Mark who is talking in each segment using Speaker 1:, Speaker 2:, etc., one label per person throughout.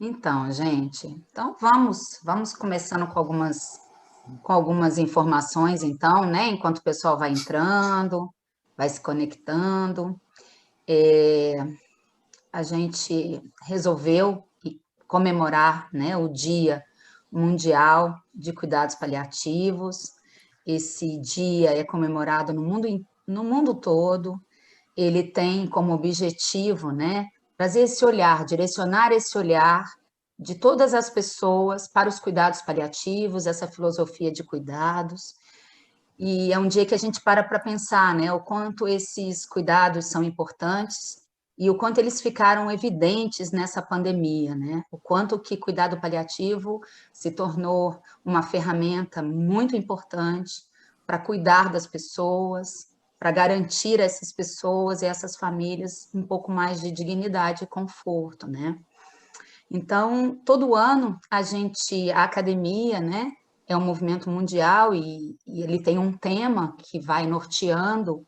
Speaker 1: Então, gente, vamos começando com algumas informações, então, né? Enquanto o pessoal vai entrando, vai se conectando. É, a gente resolveu comemorar, né, o Dia Mundial de Cuidados Paliativos. Esse dia é comemorado no mundo todo. Ele tem como objetivo, né, trazer esse olhar, direcionar esse olhar de todas as pessoas para os cuidados paliativos, essa filosofia de cuidados. E é um dia que a gente para pensar, né, o quanto esses cuidados são importantes e o quanto eles ficaram evidentes nessa pandemia, né? O quanto que cuidado paliativo se tornou uma ferramenta muito importante para cuidar das pessoas, para garantir a essas pessoas e essas famílias um pouco mais de dignidade e conforto, né? Então, todo ano a academia, né, é um movimento mundial e ele tem um tema que vai norteando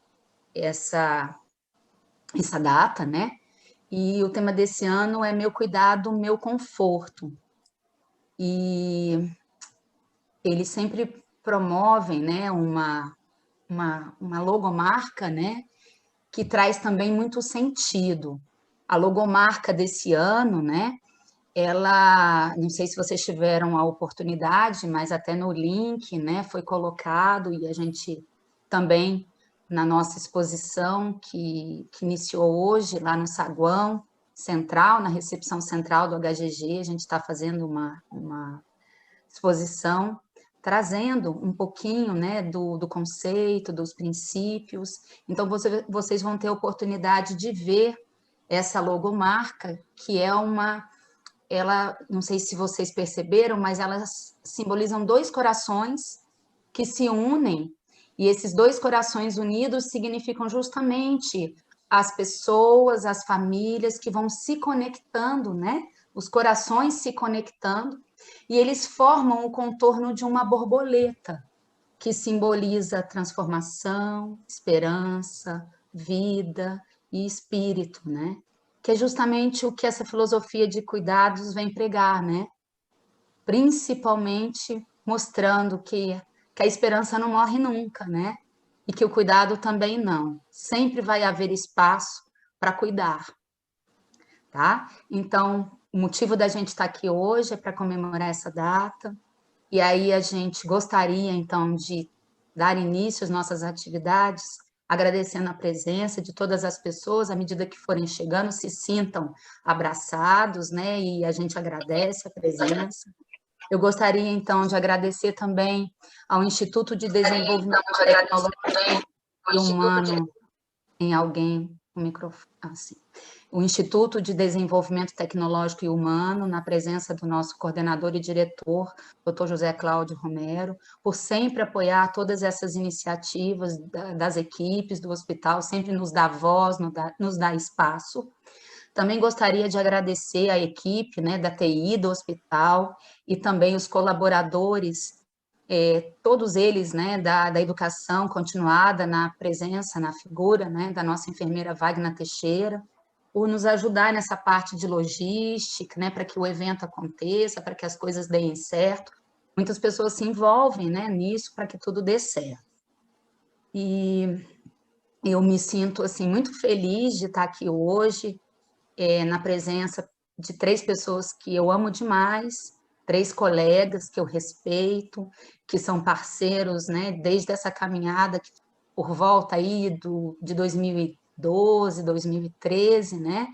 Speaker 1: essa, essa data, né? E o tema desse ano é Meu Cuidado, Meu Conforto. E eles sempre promovem, né, uma logomarca, né, que traz também muito sentido. A logomarca desse ano, né, ela, não sei se vocês tiveram a oportunidade, mas até no link, né, foi colocado e a gente também na nossa exposição que iniciou hoje lá no saguão central, na recepção central do HGG, a gente está fazendo uma exposição trazendo um pouquinho, né, do conceito, dos princípios. Então, vocês vão ter a oportunidade de ver essa logomarca, que é ela, não sei se vocês perceberam, mas elas simbolizam dois corações que se unem, e esses dois corações unidos significam justamente as pessoas, as famílias que vão se conectando, né? Os corações se conectando, e eles formam o contorno de uma borboleta, que simboliza transformação, esperança, vida e espírito, né? Que é justamente o que essa filosofia de cuidados vem pregar, né? Principalmente mostrando que a esperança não morre nunca, né? E que o cuidado também não. Sempre vai haver espaço para cuidar, tá? Então, o motivo da gente estar aqui hoje é para comemorar essa data. E aí a gente gostaria, então, de dar início às nossas atividades, agradecendo a presença de todas as pessoas, à medida que forem chegando, se sintam abraçados, né? E a gente agradece a presença. Eu gostaria, então, de agradecer também ao Instituto de Desenvolvimento Tecnológico e Humano, em alguém, o microfone, assim. O Instituto de Desenvolvimento Tecnológico e Humano, na presença do nosso coordenador e diretor, Dr. José Cláudio Romero, por sempre apoiar todas essas iniciativas das equipes do hospital, sempre nos dá voz, nos dá espaço. Também gostaria de agradecer a equipe, né, da TI do hospital e também os colaboradores, todos eles, né, da educação continuada, na presença, na figura, né, da nossa enfermeira Wagner Teixeira, por nos ajudar nessa parte de logística, né, para que o evento aconteça, para que as coisas deem certo. Muitas pessoas se envolvem, né, nisso para que tudo dê certo. E eu me sinto assim muito feliz de estar aqui hoje, na presença de três pessoas que eu amo demais, três colegas que eu respeito, que são parceiros, né, desde essa caminhada por volta aí de 2012, 2013, né?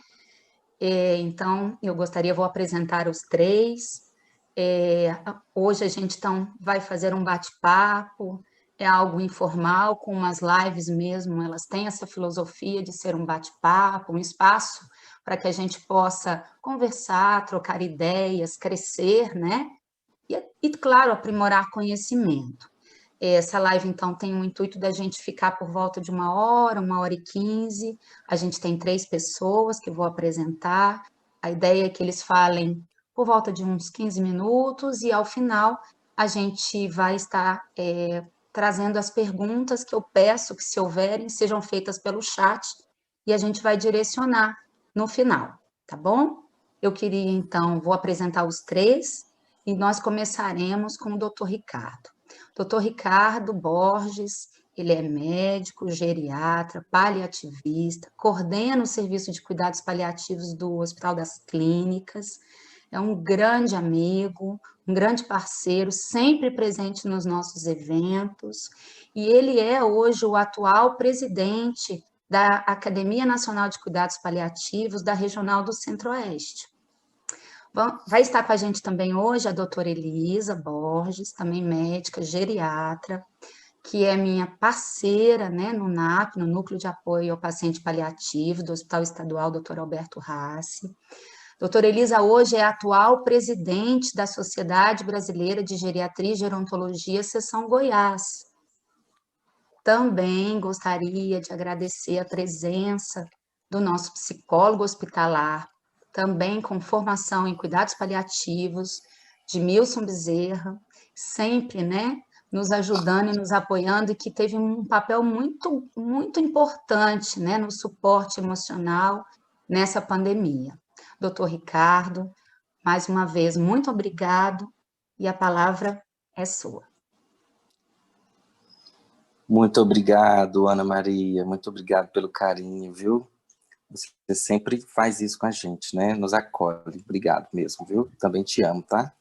Speaker 1: Então, eu gostaria, vou apresentar os três. Hoje a gente então vai fazer um bate-papo, é algo informal, com umas lives mesmo, elas têm essa filosofia de ser um bate-papo, um espaço para que a gente possa conversar, trocar ideias, crescer, né? E claro, aprimorar conhecimento. Essa live, então, tem o intuito da gente ficar por volta de 1 hora e 15. A gente tem três pessoas que eu vou apresentar. A ideia é que eles falem por volta de uns 15 minutos e, ao final, a gente vai estar trazendo as perguntas que eu peço que, se houverem, sejam feitas pelo chat e a gente vai direcionar no final, tá bom? eu queria, então, vou apresentar os três e nós começaremos com o Dr. Ricardo. Dr. Ricardo Borges, ele é médico, geriatra, paliativista, coordena o serviço de cuidados paliativos do Hospital das Clínicas, é um grande amigo, um grande parceiro, sempre presente nos nossos eventos, e ele é hoje o atual presidente da Academia Nacional de Cuidados Paliativos da Regional do Centro-Oeste. Vai estar com a gente também hoje a doutora Elisa Borges, também médica, geriatra, que é minha parceira, né, no NAP, no Núcleo de Apoio ao Paciente Paliativo, do Hospital Estadual Dr. Alberto Rassi. Doutora Elisa hoje é a atual presidente da Sociedade Brasileira de Geriatria e Gerontologia, Seção Goiás. Também gostaria de agradecer a presença do nosso psicólogo hospitalar, também com formação em cuidados paliativos, de Milson Bezerra, sempre, né, nos ajudando e nos apoiando, e que teve um papel muito, muito importante, né, no suporte emocional nessa pandemia. Doutor Ricardo, mais uma vez, muito obrigado, e a palavra é sua.
Speaker 2: Muito obrigado, Ana Maria, muito obrigado pelo carinho, viu? Você sempre faz isso com a gente, né? Nos acolhe, obrigado mesmo, viu? Também te amo, tá?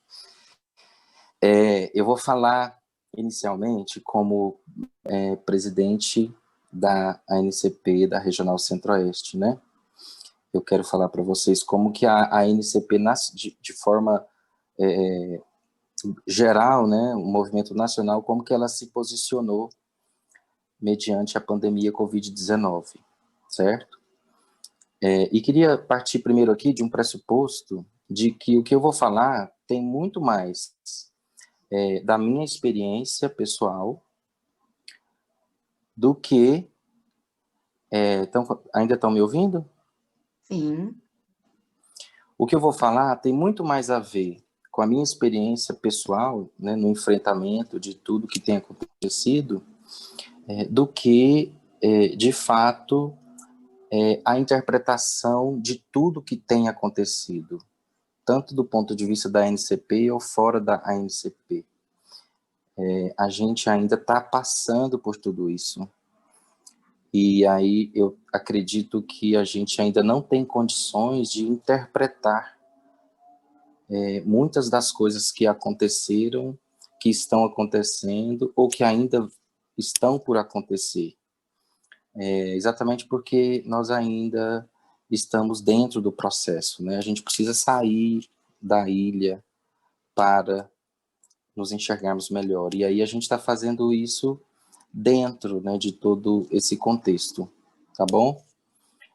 Speaker 2: Eu vou falar inicialmente como presidente da ANCP, da Regional Centro-Oeste, né? Eu quero falar para vocês como que a ANCP nasce de forma geral, né? O movimento nacional, como que ela se posicionou mediante a pandemia Covid-19, certo? E queria partir primeiro aqui de um pressuposto de que o que eu vou falar tem muito mais da minha experiência pessoal do que... ainda estão me ouvindo?
Speaker 1: Sim.
Speaker 2: O que eu vou falar tem muito mais a ver com a minha experiência pessoal, né, no enfrentamento de tudo que tem acontecido, do que, de fato, a interpretação de tudo que tem acontecido, tanto do ponto de vista da ANCP ou fora da ANCP. A gente ainda está passando por tudo isso. E aí eu acredito que a gente ainda não tem condições de interpretar muitas das coisas que aconteceram, que estão acontecendo ou que ainda estão por acontecer. Exatamente porque nós ainda estamos dentro do processo, né? A gente precisa sair da ilha para nos enxergarmos melhor. E aí a gente está fazendo isso dentro, né, de todo esse contexto, tá bom?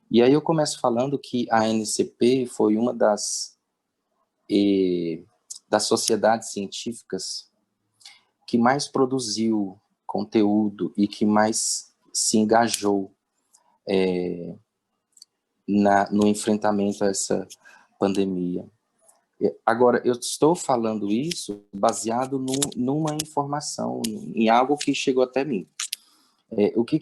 Speaker 2: E aí eu começo falando que a ANCP foi uma das sociedades científicas que mais produziu conteúdo e que mais se engajou no enfrentamento a essa pandemia. Agora, eu estou falando isso baseado numa informação, em algo que chegou até mim.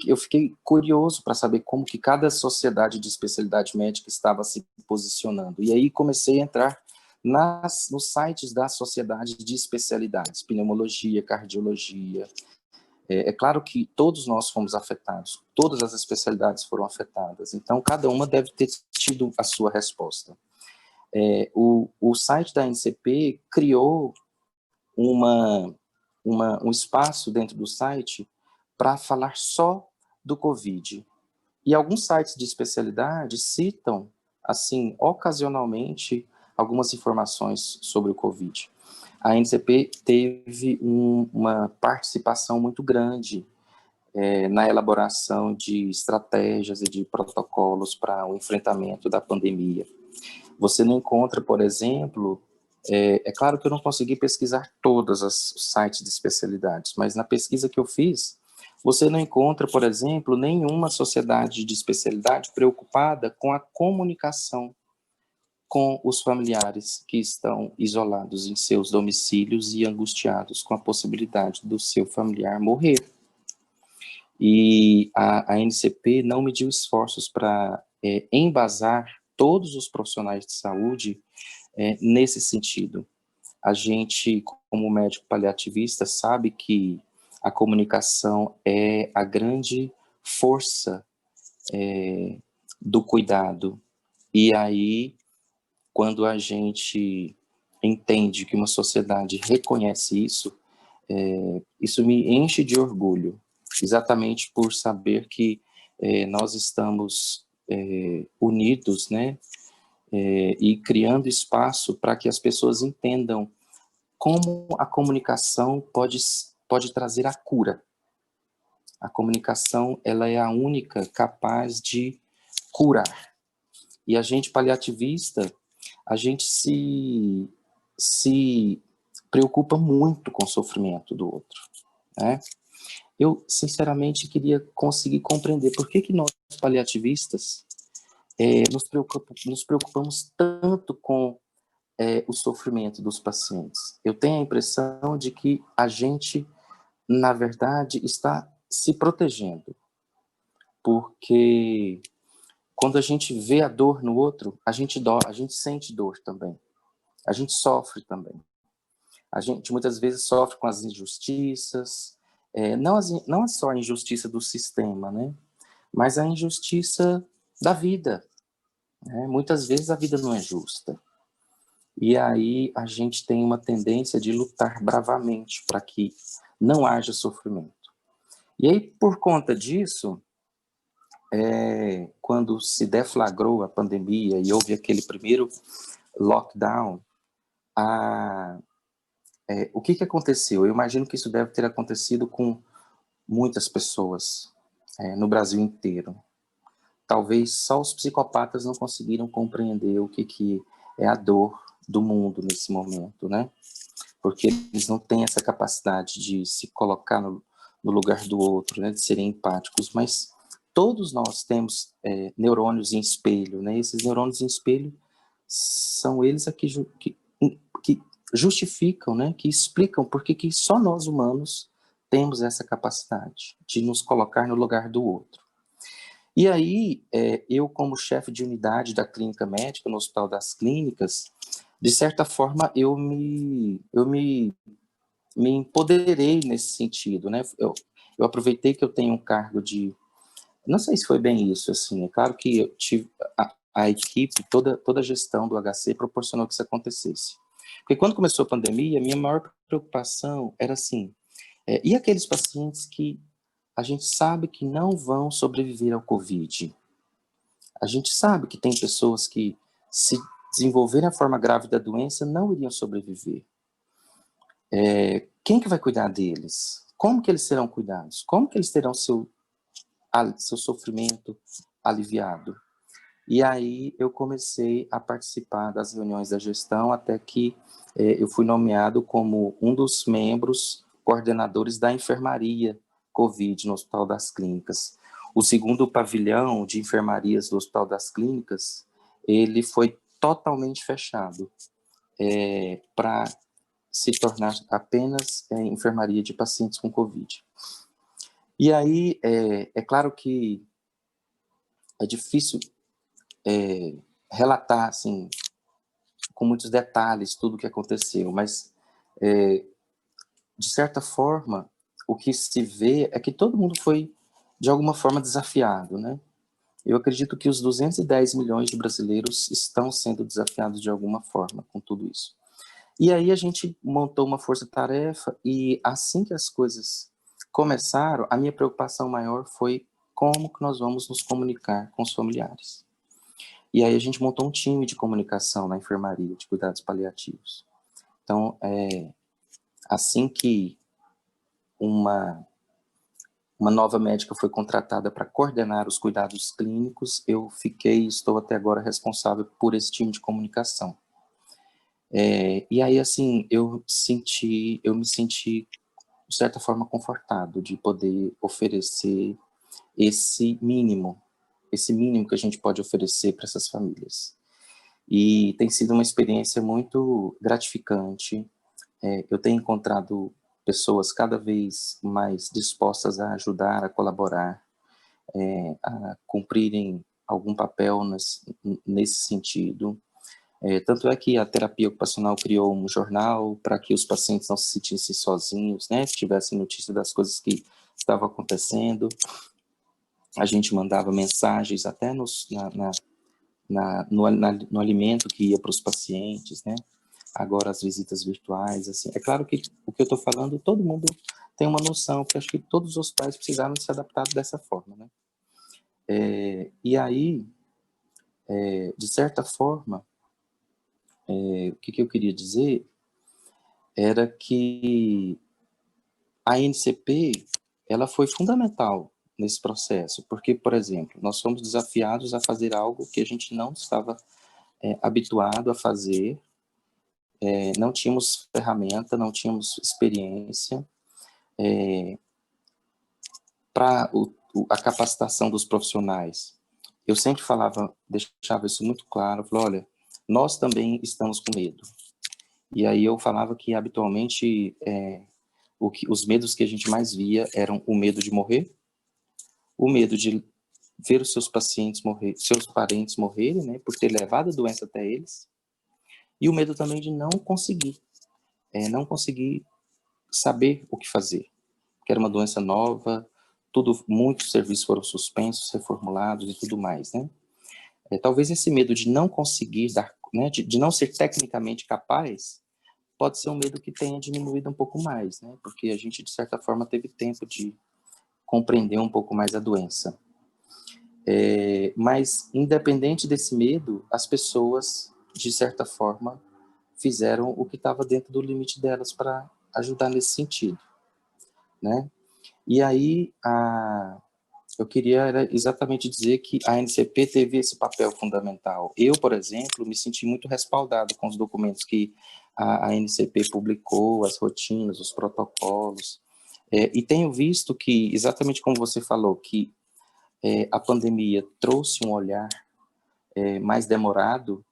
Speaker 2: Eu fiquei curioso para saber como que cada sociedade de especialidade médica estava se posicionando. E aí comecei a entrar nos sites da sociedade de especialidades, pneumologia, cardiologia. É claro que todos nós fomos afetados, todas as especialidades foram afetadas, então cada uma deve ter tido a sua resposta. O site da ANCP criou um espaço dentro do site para falar só do Covid. E alguns sites de especialidade citam, assim, ocasionalmente, algumas informações sobre o Covid. A ANCP teve uma participação muito grande na elaboração de estratégias e de protocolos para o enfrentamento da pandemia. Você não encontra, por exemplo, é claro que eu não consegui pesquisar todos os sites de especialidades, mas na pesquisa que eu fiz, você não encontra, por exemplo, nenhuma sociedade de especialidade preocupada com a comunicação com os familiares que estão isolados em seus domicílios e angustiados com a possibilidade do seu familiar morrer. E a ANCP não mediu esforços para embasar todos os profissionais de saúde nesse sentido. A gente, como médico paliativista, sabe que a comunicação é a grande força do cuidado. E aí, quando a gente entende que uma sociedade reconhece isso, isso me enche de orgulho, exatamente por saber que nós estamos unidos, né, e criando espaço para que as pessoas entendam como a comunicação pode trazer a cura. A comunicação, ela é a única capaz de curar. E a gente paliativista, a gente se preocupa muito com o sofrimento do outro, né? Eu, sinceramente, queria conseguir compreender por que nós, paliativistas, nos preocupamos tanto com o sofrimento dos pacientes. Eu tenho a impressão de que a gente, na verdade, está se protegendo, porque quando a gente vê a dor no outro, a gente sente dor também, a gente sofre também. A gente muitas vezes sofre com as injustiças, não só a injustiça do sistema, né? Mas a injustiça da vida, né? Muitas vezes a vida não é justa. E aí a gente tem uma tendência de lutar bravamente para que não haja sofrimento. E aí, por conta disso, quando se deflagrou a pandemia e houve aquele primeiro lockdown, o que aconteceu? Eu imagino que isso deve ter acontecido com muitas pessoas no Brasil inteiro. Talvez só os psicopatas não conseguiram compreender o que é a dor do mundo nesse momento, né? Porque eles não têm essa capacidade de se colocar no lugar do outro, né? De serem empáticos, mas todos nós temos neurônios em espelho, né? Esses neurônios em espelho são eles que justificam, né? Que explicam por que só nós humanos temos essa capacidade de nos colocar no lugar do outro. E aí, eu como chefe de unidade da clínica médica no Hospital das Clínicas, de certa forma, eu me empoderei nesse sentido, né? Eu aproveitei que eu tenho um cargo de... Não sei se foi bem isso, assim, é claro que eu tive... A equipe, toda a gestão do HC proporcionou que isso acontecesse. Porque quando começou a pandemia, a minha maior preocupação era assim, e aqueles pacientes que a gente sabe que não vão sobreviver ao Covid? A gente sabe que tem pessoas que, se desenvolverem a forma grave da doença, não iriam sobreviver. Quem que vai cuidar deles? Como que eles serão cuidados? Como que eles terão seu sofrimento aliviado? E aí eu comecei a participar das reuniões da gestão até que eu fui nomeado como um dos membros coordenadores da enfermaria COVID no Hospital das Clínicas. O segundo pavilhão de enfermarias do Hospital das Clínicas, ele foi totalmente fechado para se tornar apenas enfermaria de pacientes com COVID. E aí, é claro que é difícil relatar, assim, com muitos detalhes tudo o que aconteceu, mas, de certa forma, o que se vê é que todo mundo foi, de alguma forma, desafiado, né? Eu acredito que os 210 milhões de brasileiros estão sendo desafiados de alguma forma com tudo isso. E aí a gente montou uma força-tarefa e assim que as coisas começaram, a minha preocupação maior foi como que nós vamos nos comunicar com os familiares. E aí a gente montou um time de comunicação na enfermaria de cuidados paliativos. Então, assim que uma nova médica foi contratada para coordenar os cuidados clínicos, eu estou até agora responsável por esse time de comunicação. E aí, assim, eu me senti, de certa forma, confortado de poder oferecer esse mínimo que a gente pode oferecer para essas famílias. E tem sido uma experiência muito gratificante. Eu tenho encontrado pessoas cada vez mais dispostas a ajudar, a colaborar, a cumprirem algum papel nesse sentido. Tanto é que a terapia ocupacional criou um jornal para que os pacientes não se sentissem sozinhos, né, tivessem notícia das coisas que estavam acontecendo. A gente mandava mensagens até no alimento que ia para os pacientes, né? Agora as visitas virtuais, assim. É claro que o que eu estou falando, todo mundo tem uma noção, porque acho que todos os hospitais precisaram se adaptar dessa forma, né? E aí, de certa forma, o que eu queria dizer era que a NCP, ela foi fundamental nesse processo, porque, por exemplo, nós fomos desafiados a fazer algo que a gente não estava habituado a fazer, não tínhamos ferramenta, não tínhamos experiência para a capacitação dos profissionais. Eu sempre falava, deixava isso muito claro, falava, olha, nós também estamos com medo. E aí eu falava que, habitualmente, os medos que a gente mais via eram o medo de morrer, o medo de ver os seus pacientes morrer, seus parentes morrerem, né, por ter levado a doença até eles, e o medo também de não conseguir saber o que fazer, que era uma doença nova, muitos serviços foram suspensos, reformulados e tudo mais, né? Talvez esse medo de não conseguir dar, né, de não ser tecnicamente capaz, pode ser um medo que tenha diminuído um pouco mais, né? Porque a gente, de certa forma, teve tempo de compreender um pouco mais a doença. Mas, independente desse medo, as pessoas, de certa forma, fizeram o que estava dentro do limite delas para ajudar nesse sentido, né? E aí, eu queria exatamente dizer que a NCP teve esse papel fundamental. Eu, por exemplo, me senti muito respaldado com os documentos que a NCP publicou, as rotinas, os protocolos, e tenho visto que, exatamente como você falou, que a pandemia trouxe um olhar mais demorado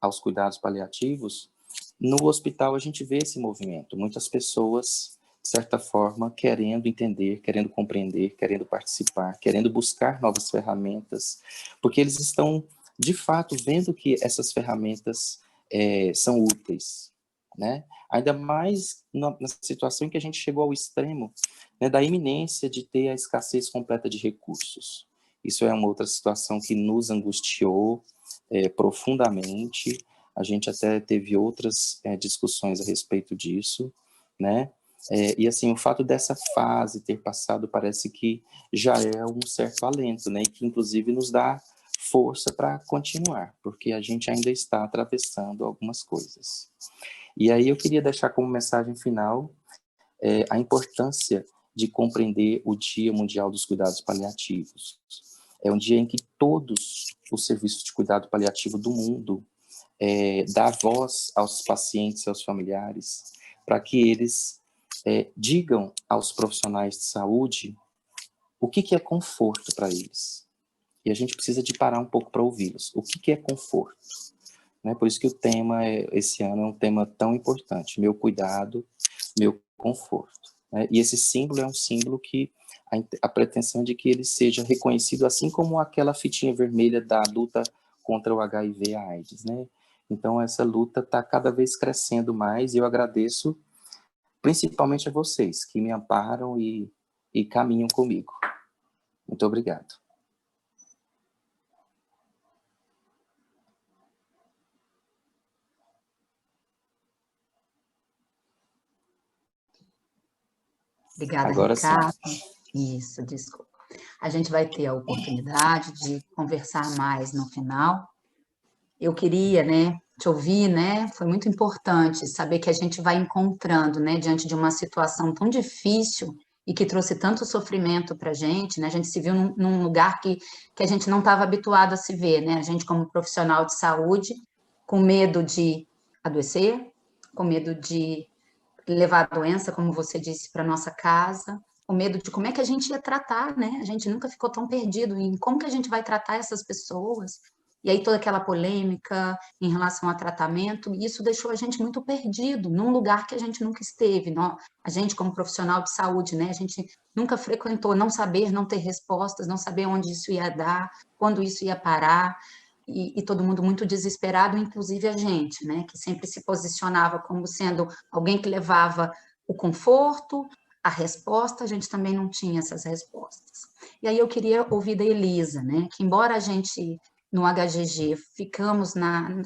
Speaker 2: aos cuidados paliativos. No hospital a gente vê esse movimento, muitas pessoas, de certa forma, querendo entender, querendo compreender, querendo participar, querendo buscar novas ferramentas, porque eles estão, de fato, vendo que essas ferramentas são úteis, né? Ainda mais na situação em que a gente chegou ao extremo, né, da iminência de ter a escassez completa de recursos. Isso é uma outra situação que nos angustiou profundamente. A gente até teve outras discussões a respeito disso, né? E assim, o fato dessa fase ter passado parece que já é um certo alento, né? E que inclusive nos dá força para continuar, porque a gente ainda está atravessando algumas coisas. E aí eu queria deixar como mensagem final a importância de compreender o Dia Mundial dos Cuidados Paliativos. É um dia em que todos os serviços de cuidado paliativo do mundo dá voz aos pacientes e aos familiares, para que eles digam aos profissionais de saúde o que é conforto para eles. E a gente precisa de parar um pouco para ouvi-los. O que é conforto? Né? Por isso que o tema, esse ano, é um tema tão importante. Meu cuidado, meu conforto. Né? E esse símbolo é um símbolo que a pretensão de que ele seja reconhecido, assim como aquela fitinha vermelha da luta contra o HIV e a AIDS, né? Então, essa luta está cada vez crescendo mais, e eu agradeço principalmente a vocês, que me amparam e caminham comigo. Muito obrigado.
Speaker 1: Obrigada,
Speaker 2: Agora
Speaker 1: Ricardo.
Speaker 2: sim.
Speaker 1: Isso, desculpa. A gente vai ter a oportunidade de conversar mais no final. Eu queria, né, te ouvir, né? Foi muito importante saber que a gente vai encontrando, né, diante de uma situação tão difícil e que trouxe tanto sofrimento para a gente, né? A gente se viu num lugar que a gente não estava habituado a se ver, né? A gente, como profissional de saúde, com medo de adoecer, com medo de levar a doença, como você disse, para nossa casa, com medo de como é que a gente ia tratar, né? A gente nunca ficou tão perdido em como que a gente vai tratar essas pessoas, E aí toda aquela polêmica em relação a tratamento, e isso deixou a gente muito perdido, num lugar que a gente nunca esteve. A gente, como profissional de saúde, né, a gente nunca frequentou, não saber, não ter respostas, não saber onde isso ia dar, quando isso ia parar, e todo mundo muito desesperado, inclusive a gente, né, que sempre se posicionava como sendo alguém que levava o conforto, a resposta, a gente também não tinha essas respostas. E aí eu queria ouvir da Elisa, né, que embora a gente no HGG ficamos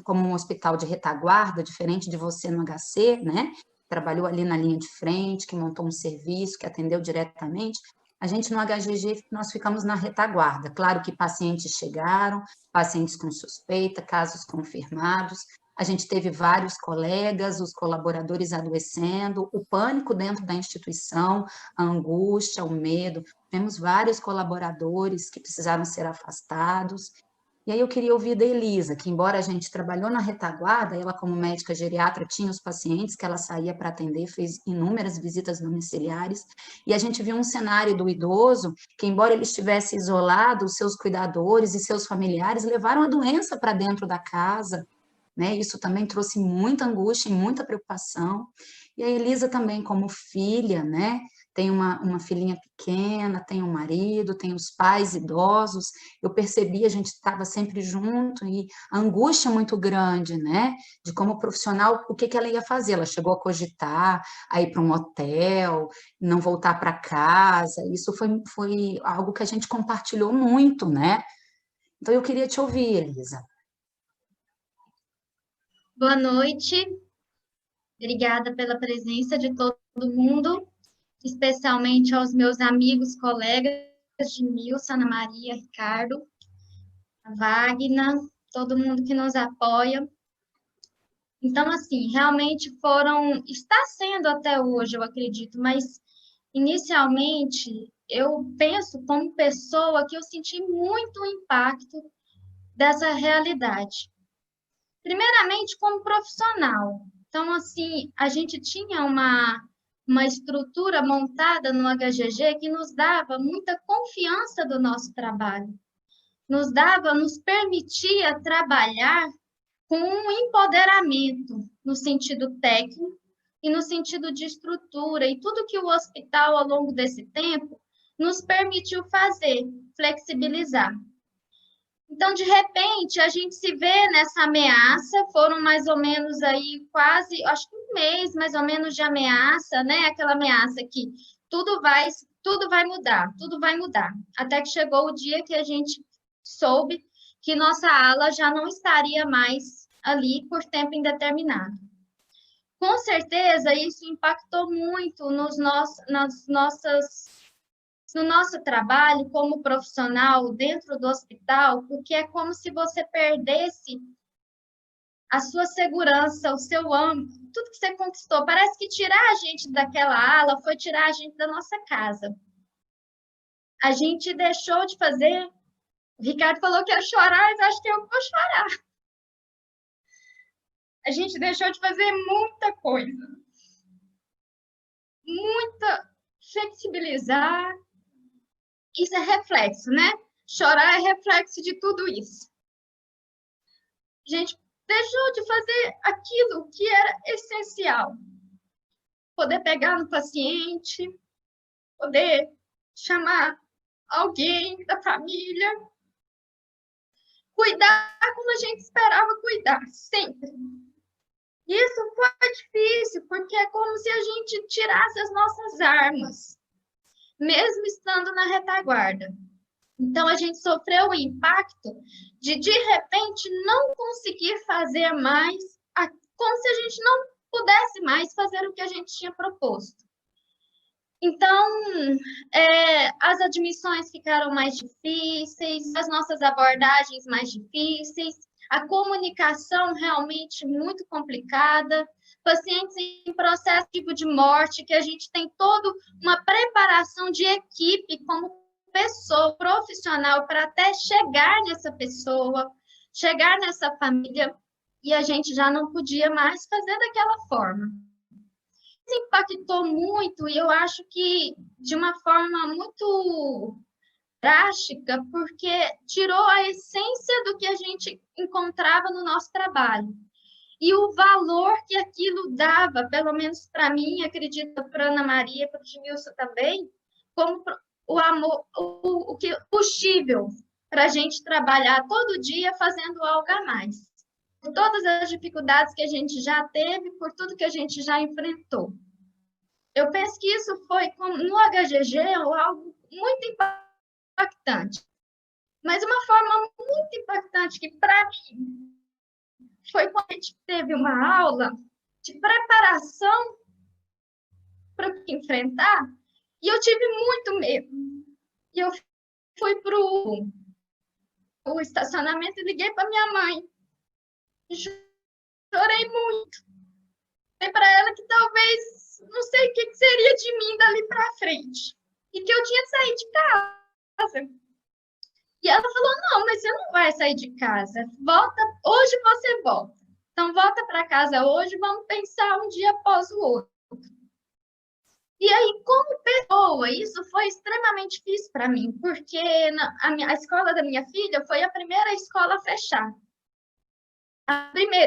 Speaker 1: como um hospital de retaguarda, diferente de você no HC, né, trabalhou ali na linha de frente, que montou um serviço, que atendeu diretamente, a gente no HGG, nós ficamos na retaguarda. Claro que pacientes chegaram, pacientes com suspeita, casos confirmados, a gente teve vários colegas, os colaboradores adoecendo, o pânico dentro da instituição, a angústia, o medo. Tivemos vários colaboradores que precisaram ser afastados. E aí eu queria ouvir da Elisa, que embora a gente trabalhou na retaguarda, ela como médica geriatra tinha os pacientes que ela saía para atender, fez inúmeras visitas domiciliares, e a gente viu um cenário do idoso que, embora ele estivesse isolado, os seus cuidadores e seus familiares levaram a doença para dentro da casa, né? Isso também trouxe muita angústia e muita preocupação. E a Elisa também, como filha, né? Tem uma filhinha pequena, tem um marido, tem os pais idosos. Eu percebi, a gente estava sempre junto, e a angústia muito grande, né? De como profissional, o que que ela ia fazer? Ela chegou a cogitar, a ir para um hotel, não voltar para casa. Isso foi algo que a gente compartilhou muito, né? Então, eu queria te ouvir, Elisa.
Speaker 3: Boa noite, obrigada pela presença de todo mundo, especialmente aos meus amigos, colegas de Nilson, Ana Maria, Ricardo, a Wagner, todo mundo que nos apoia. Então, assim, realmente está sendo até hoje, eu acredito, mas inicialmente eu penso como pessoa que eu senti muito o impacto dessa realidade. Primeiramente, como profissional. Então, assim, a gente tinha uma estrutura montada no HGG que nos dava muita confiança do nosso trabalho. Nos permitia trabalhar com um empoderamento no sentido técnico e no sentido de estrutura, e tudo que o hospital, ao longo desse tempo, nos permitiu fazer, flexibilizar. Então, de repente, a gente se vê nessa ameaça, foram mais ou menos aí quase, acho que um mês mais ou menos de ameaça, né? Aquela ameaça que tudo vai mudar, tudo vai mudar. Até que chegou o dia que a gente soube que nossa ala já não estaria mais ali por tempo indeterminado. Com certeza, isso impactou muito no nosso trabalho como profissional dentro do hospital, porque é como se você perdesse a sua segurança, o seu âmbito, tudo que você conquistou. Parece que tirar a gente daquela ala foi tirar a gente da nossa casa. A gente deixou de fazer. O Ricardo falou que ia chorar, mas acho que eu vou chorar. A gente deixou de fazer muita coisa. Muita flexibilizar. Isso é reflexo, né? Chorar é reflexo de tudo isso. A gente deixou de fazer aquilo que era essencial. Poder pegar no paciente, poder chamar alguém da família, cuidar como a gente esperava cuidar, sempre. Isso foi difícil, porque é como se a gente tirasse as nossas armas, mesmo estando na retaguarda. Então, a gente sofreu o impacto de repente, não conseguir fazer mais, como se a gente não pudesse mais fazer o que a gente tinha proposto. Então, as admissões ficaram mais difíceis, as nossas abordagens mais difíceis, a comunicação realmente muito complicada, pacientes em processo de morte, que a gente tem toda uma preparação de equipe como pessoa profissional para até chegar nessa pessoa, chegar nessa família, e a gente já não podia mais fazer daquela forma. Isso impactou muito, e eu acho que de uma forma muito drástica, porque tirou a essência do que a gente encontrava no nosso trabalho. E o valor que aquilo dava, pelo menos para mim, acredito para Ana Maria, para o Gilson também, como o amor, o que possível para a gente trabalhar todo dia fazendo algo a mais. Por todas as dificuldades que a gente já teve, por tudo que a gente já enfrentou. Eu penso que isso foi, no HGG, algo muito impactante. Mas uma forma muito impactante que, para mim, foi quando a gente teve uma aula de preparação para enfrentar, e eu tive muito medo. E eu fui para o estacionamento e liguei para minha mãe. Chorei muito. Falei para ela que talvez, não sei o que seria de mim dali para frente. E que eu tinha que sair de casa. E ela falou, não, mas você não vai sair de casa. Volta, hoje você volta. Então, volta para casa hoje, vamos pensar um dia após o outro. E aí, como pessoa, isso foi extremamente difícil para mim, porque a escola da minha filha foi a primeira escola a fechar.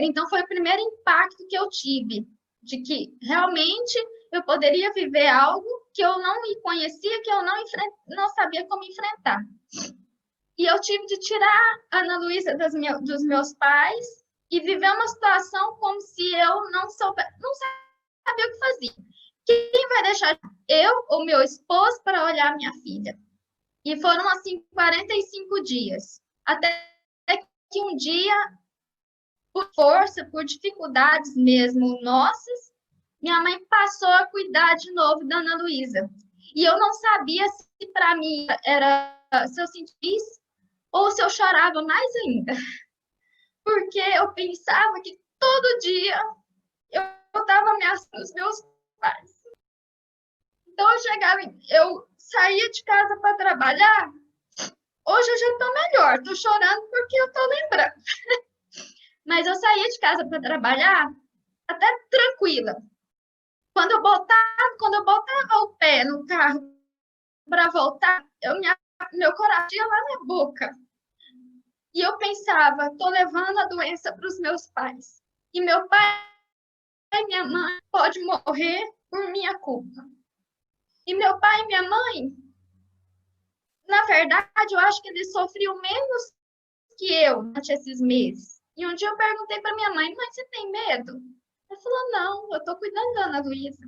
Speaker 3: Então, foi o primeiro impacto que eu tive, de que realmente eu poderia viver algo que eu não conhecia, que eu não sabia como enfrentar. E eu tive de tirar a Ana Luísa dos meus pais e viver uma situação como se eu não sabia o que fazia. Quem vai deixar eu ou meu esposo para olhar minha filha? E foram, assim, 45 dias. Até que um dia, por força, por dificuldades mesmo nossas, minha mãe passou a cuidar de novo da Ana Luísa. E eu não sabia se para mim se eu sentisse ou se eu chorava mais ainda. Porque eu pensava que todo dia eu estava ameaçando os meus pais. Então eu saía de casa para trabalhar. Hoje eu já estou melhor, estou chorando porque eu estou lembrando. Mas eu saía de casa para trabalhar até tranquila. Quando eu botava o pé no carro para voltar, meu coração ia lá na boca. E eu pensava, estou levando a doença para os meus pais. E meu pai e minha mãe podem morrer por minha culpa. E meu pai e minha mãe, na verdade, eu acho que eles sofriam menos que eu durante esses meses. E um dia eu perguntei para minha mãe, você tem medo? Ela falou, não, eu estou cuidando da Ana Luísa.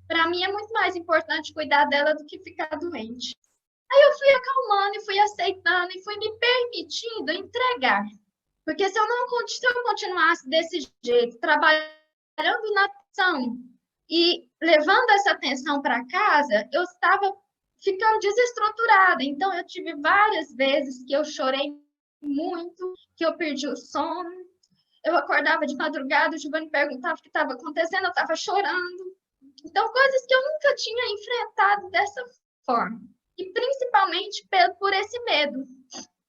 Speaker 3: Para mim é muito mais importante cuidar dela do que ficar doente. Aí eu fui acalmando, e fui aceitando, e fui me permitindo entregar. Porque se eu continuasse desse jeito, trabalhando na atenção e levando essa atenção para casa, eu estava ficando desestruturada. Então, eu tive várias vezes que eu chorei muito, que eu perdi o sono. Eu acordava de madrugada, o Giovanni perguntava o que estava acontecendo, eu estava chorando. Então, coisas que eu nunca tinha enfrentado dessa forma. E principalmente por esse medo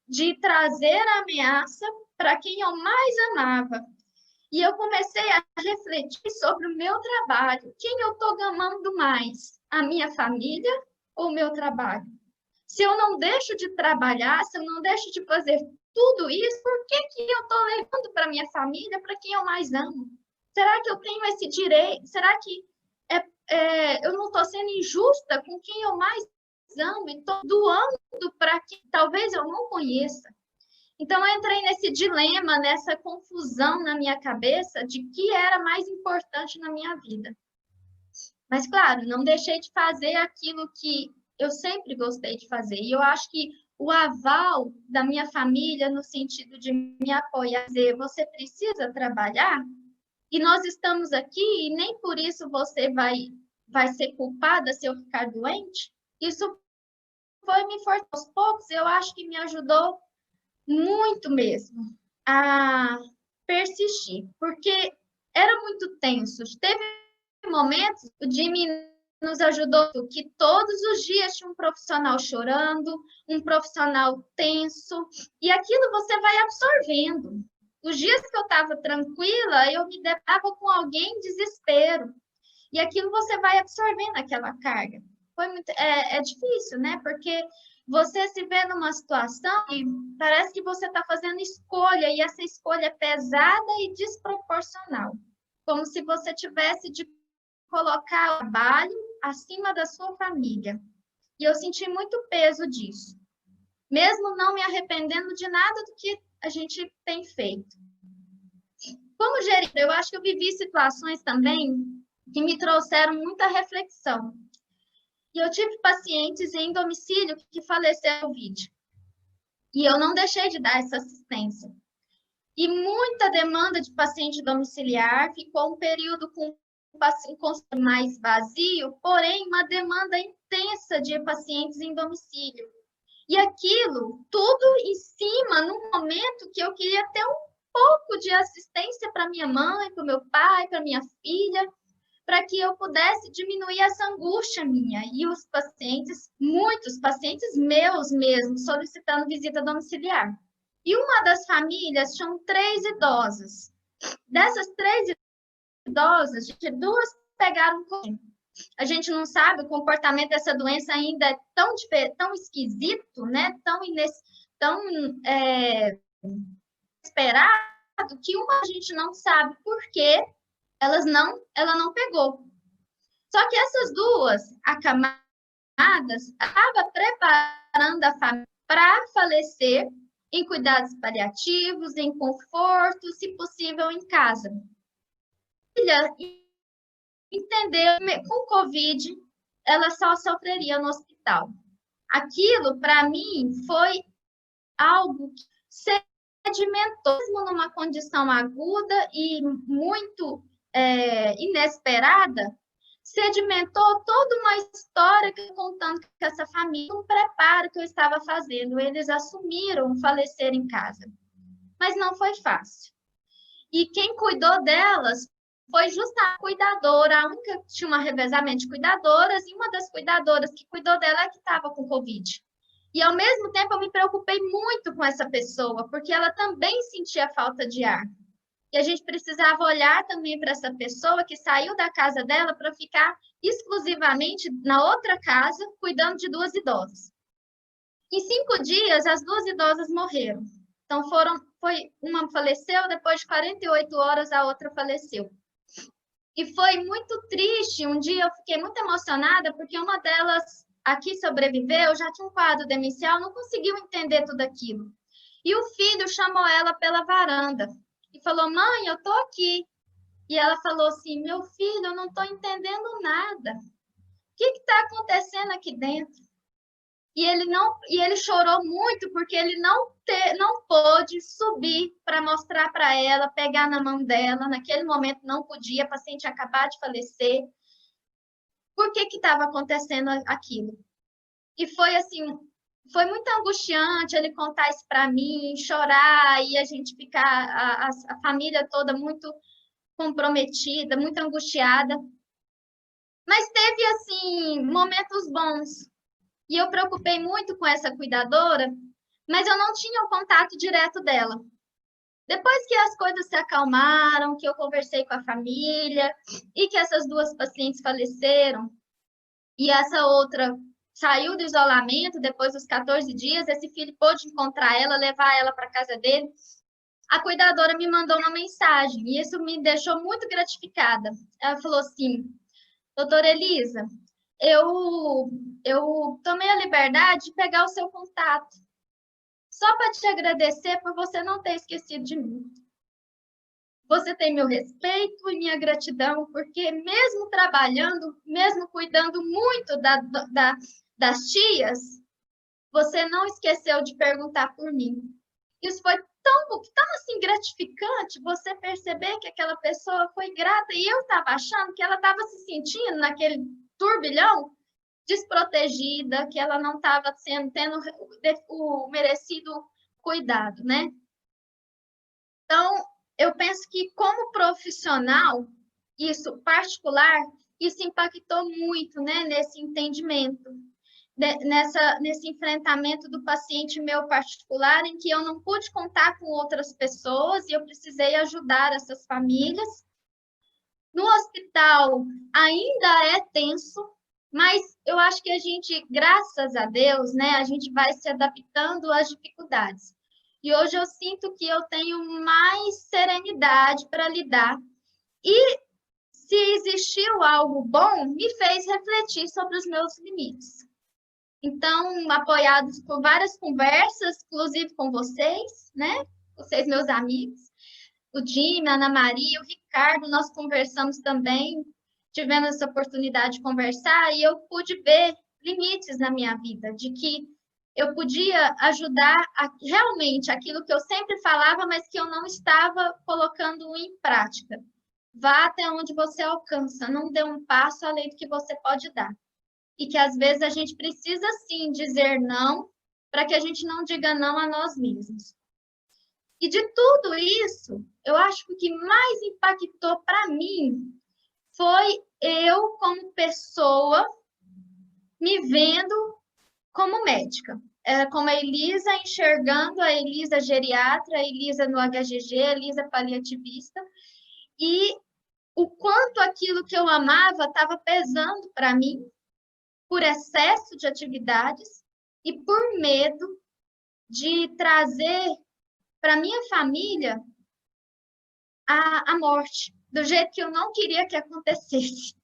Speaker 3: de trazer a ameaça para quem eu mais amava. E eu comecei a refletir sobre o meu trabalho. Quem eu estou amando mais? A minha família ou o meu trabalho? Se eu não deixo de trabalhar, se eu não deixo de fazer tudo isso, por que eu estou levando para minha família, para quem eu mais amo? Será que eu tenho esse direito? Será que eu não estou sendo injusta com quem eu mais amo e estou doando para quem talvez eu não conheça? Então, eu entrei nesse dilema, nessa confusão na minha cabeça de que era mais importante na minha vida. Mas, claro, não deixei de fazer aquilo que eu sempre gostei de fazer. E eu acho que o aval da minha família, no sentido de me apoiar, dizer, você precisa trabalhar, e nós estamos aqui, e nem por isso você vai ser culpada se eu ficar doente, isso foi me forçando aos poucos, eu acho que me ajudou muito mesmo a persistir, porque era muito tenso. Teve momentos, o Jimmy nos ajudou, que todos os dias tinha um profissional chorando, um profissional tenso, e aquilo você vai absorvendo. Os dias que eu estava tranquila, eu me deparava com alguém em desespero, e aquilo você vai absorvendo aquela carga. Foi muito, é difícil, né? Porque você se vê numa situação e parece que você está fazendo escolha, e essa escolha é pesada e desproporcional. Como se você tivesse de colocar o trabalho acima da sua família. E eu senti muito peso disso. Mesmo não me arrependendo de nada do que a gente tem feito. Como gerente, eu acho que eu vivi situações também que me trouxeram muita reflexão. E eu tive pacientes em domicílio que faleceram do Covid. E eu não deixei de dar essa assistência. E muita demanda de paciente domiciliar, ficou um período com mais vazio, porém uma demanda intensa de pacientes em domicílio. E aquilo, tudo em cima, num momento que eu queria ter um pouco de assistência para minha mãe, para o meu pai, para minha filha, para que eu pudesse diminuir essa angústia minha. E os pacientes, muitos pacientes meus mesmo, solicitando visita domiciliar. E uma das famílias tinham 3 idosas. Dessas 3 idosas, duas pegaram Covid. A gente não sabe, o comportamento dessa doença ainda é tão esquisito, né? Tão inesperado, que uma a gente não sabe por que ela não pegou. Só que essas duas acamadas estavam preparando a família para falecer em cuidados paliativos, em conforto, se possível, em casa. Filha entendeu, com Covid, ela só sofreria no hospital. Aquilo, para mim, foi algo que sedimentou, mesmo numa condição aguda e muito inesperada, sedimentou toda uma história que eu contando com essa família, um preparo que eu estava fazendo. Eles assumiram falecer em casa. Mas não foi fácil. E quem cuidou delas foi justa a cuidadora, a única que tinha um revezamento de cuidadoras, e uma das cuidadoras que cuidou dela é que estava com Covid. E, ao mesmo tempo, eu me preocupei muito com essa pessoa, porque ela também sentia falta de ar. E a gente precisava olhar também para essa pessoa que saiu da casa dela para ficar exclusivamente na outra casa, cuidando de 2 idosas. Em 5 dias, as 2 idosas morreram. Então, uma faleceu, depois de 48 horas, a outra faleceu. E foi muito triste. Um dia eu fiquei muito emocionada, porque uma delas aqui sobreviveu, já tinha um quadro demencial, não conseguiu entender tudo aquilo. E o filho chamou ela pela varanda e falou: mãe, eu tô aqui. E ela falou assim: meu filho, eu não estou entendendo nada. O que está acontecendo aqui dentro? E ele chorou muito porque ele não pôde subir para mostrar para ela, pegar na mão dela. Naquele momento não podia, a paciente acabar de falecer. Por que estava acontecendo aquilo? E foi assim, foi muito angustiante ele contar isso para mim, chorar, e a gente ficar, a família toda muito comprometida, muito angustiada. Mas teve, assim, momentos bons. E eu preocupei muito com essa cuidadora, mas eu não tinha o contato direto dela. Depois que as coisas se acalmaram, que eu conversei com a família, e que essas 2 pacientes faleceram, e essa outra saiu do isolamento depois dos 14 dias, esse filho pôde encontrar ela, levar ela para a casa dele, a cuidadora me mandou uma mensagem, e isso me deixou muito gratificada. Ela falou assim: doutora Elisa, eu tomei a liberdade de pegar o seu contato, só para te agradecer por você não ter esquecido de mim. Você tem meu respeito e minha gratidão, porque mesmo trabalhando, mesmo cuidando muito das tias, você não esqueceu de perguntar por mim. Isso foi tão assim, gratificante, você perceber que aquela pessoa foi grata, e eu estava achando que ela estava se sentindo naquele turbilhão desprotegida, que ela não estava tendo o merecido cuidado, né? Então, eu penso que como profissional, isso particular, isso impactou muito, né, nesse entendimento, nesse enfrentamento do paciente meu particular, em que eu não pude contar com outras pessoas e eu precisei ajudar essas famílias. No hospital ainda é tenso, Mas eu acho que a gente, graças a Deus, né, a gente vai se adaptando às dificuldades. E hoje eu sinto que eu tenho mais serenidade para lidar. E se existiu algo bom, me fez refletir sobre os meus limites. Então, apoiados por várias conversas, inclusive com vocês, né? Vocês, meus amigos, o Jimmy, a Ana Maria, o Ricardo, nós conversamos também, tivemos essa oportunidade de conversar e eu pude ver limites na minha vida, de que eu podia ajudar realmente aquilo que eu sempre falava, mas que eu não estava colocando em prática. Vá até onde você alcança, não dê um passo além do que você pode dar. E que às vezes a gente precisa sim dizer não, para que a gente não diga não a nós mesmos. E de tudo isso, eu acho que o que mais impactou para mim foi eu, como pessoa, me vendo como médica. Como a Elisa, enxergando a Elisa geriatra, a Elisa no HGG, a Elisa paliativista, e o quanto aquilo que eu amava estava pesando para mim, por excesso de atividades e por medo de trazer para minha família a morte, do jeito que eu não queria que acontecesse.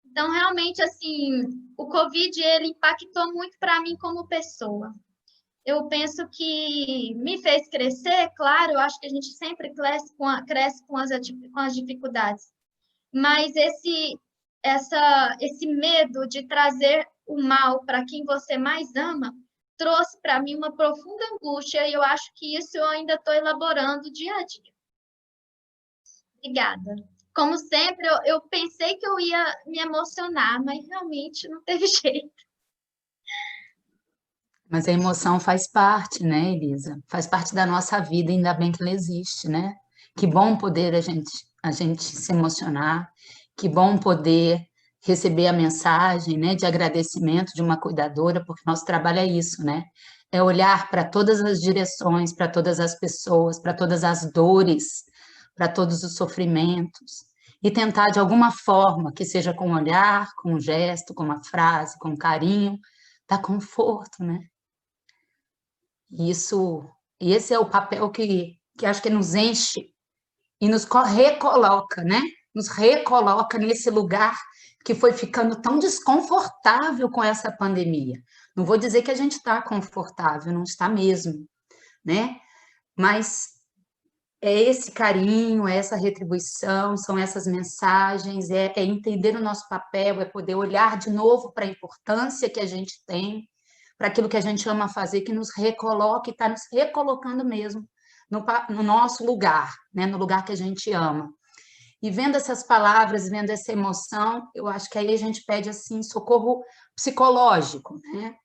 Speaker 3: Então, realmente, assim, o Covid, ele impactou muito para mim como pessoa. Eu penso que me fez crescer, claro, eu acho que a gente sempre cresce com as dificuldades, mas esse medo de trazer o mal para quem você mais ama trouxe para mim uma profunda angústia e eu acho que isso eu ainda estou elaborando dia a dia. Obrigada. Como sempre, eu pensei que eu ia me emocionar, mas realmente não teve jeito.
Speaker 1: Mas a emoção faz parte, né, Elisa? Faz parte da nossa vida, ainda bem que ela existe, né? Que bom poder a gente se emocionar, que bom poder receber a mensagem, né, de agradecimento de uma cuidadora, porque nosso trabalho é isso, né? É olhar para todas as direções, para todas as pessoas, para todas as dores, para todos os sofrimentos, e tentar, de alguma forma, que seja com um olhar, com um gesto, com uma frase, com um carinho, dar conforto, né? E esse é o papel que acho que nos enche e nos recoloca, né? Nos recoloca nesse lugar que foi ficando tão desconfortável com essa pandemia. Não vou dizer que a gente está confortável, não está mesmo, né? Mas é esse carinho, é essa retribuição, são essas mensagens, é entender o nosso papel, é poder olhar de novo para a importância que a gente tem, para aquilo que a gente ama fazer, que nos recoloca e está nos recolocando mesmo no nosso lugar, né? No lugar que a gente ama. E vendo essas palavras, vendo essa emoção, eu acho que aí a gente pede assim socorro psicológico, né?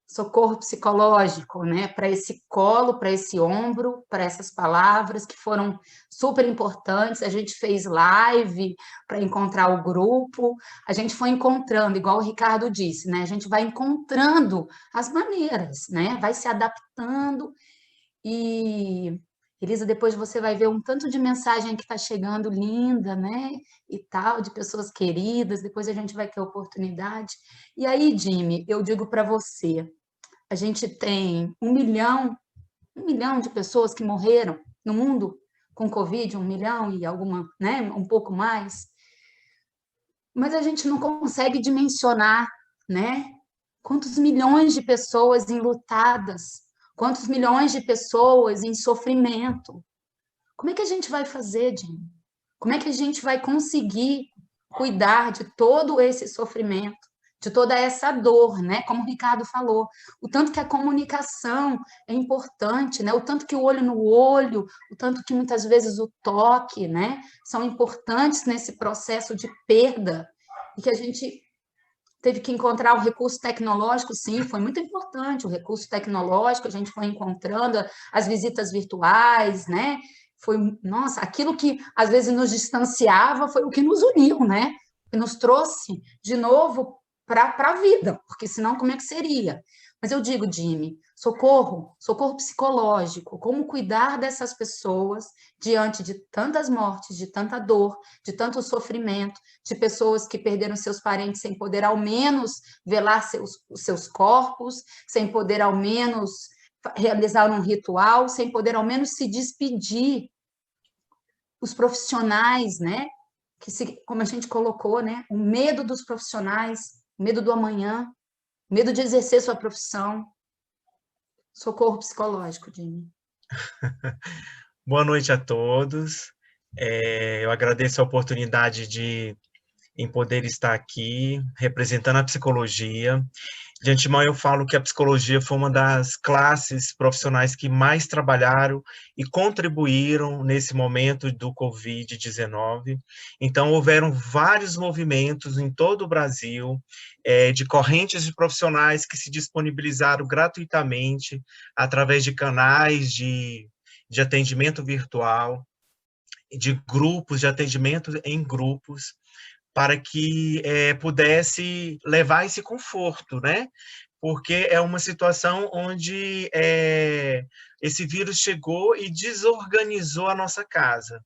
Speaker 1: Socorro psicológico, né? Para esse colo, para esse ombro, para essas palavras que foram super importantes. A gente fez live para encontrar o grupo, a gente foi encontrando, igual o Ricardo disse, né? A gente vai encontrando as maneiras, né? Vai se adaptando e Elisa, depois você vai ver um tanto de mensagem que está chegando linda, né? E tal, de pessoas queridas. Depois a gente vai ter oportunidade. E aí, Jimmy, eu digo para você, a gente tem 1 milhão de pessoas que morreram no mundo com Covid, 1 milhão e alguma, né, um pouco mais. Mas a gente não consegue dimensionar, né? Quantos milhões de pessoas enlutadas, quantos milhões de pessoas em sofrimento. Como é que a gente vai fazer, Jim? Como é que a gente vai conseguir cuidar de todo esse sofrimento, de toda essa dor, né? Como o Ricardo falou, o tanto que a comunicação é importante, né? O tanto que o olho no olho, o tanto que muitas vezes o toque, né? São importantes nesse processo de perda e que a gente teve que encontrar o recurso tecnológico, sim, foi muito importante o recurso tecnológico, a gente foi encontrando as visitas virtuais, né? Foi, nossa, aquilo que às vezes nos distanciava foi o que nos uniu, né? E nos trouxe de novo para a vida, porque senão como é que seria? Mas eu digo, Jimmy, socorro psicológico, como cuidar dessas pessoas diante de tantas mortes, de tanta dor, de tanto sofrimento, de pessoas que perderam seus parentes sem poder ao menos velar seus corpos, sem poder ao menos realizar um ritual, sem poder ao menos se despedir. Os profissionais, né? Como a gente colocou, né? O medo dos profissionais, o medo do amanhã, medo de exercer sua profissão. Socorro psicológico, Jimmy.
Speaker 4: Boa noite a todos. Eu agradeço a oportunidade em poder estar aqui representando a psicologia. De antemão, eu falo que a psicologia foi uma das classes profissionais que mais trabalharam e contribuíram nesse momento do Covid-19. Então, houveram vários movimentos em todo o Brasil, de correntes de profissionais que se disponibilizaram gratuitamente através de canais de atendimento virtual, de grupos, de atendimento em grupos, para que pudesse levar esse conforto, né? Porque é uma situação onde esse vírus chegou e desorganizou a nossa casa.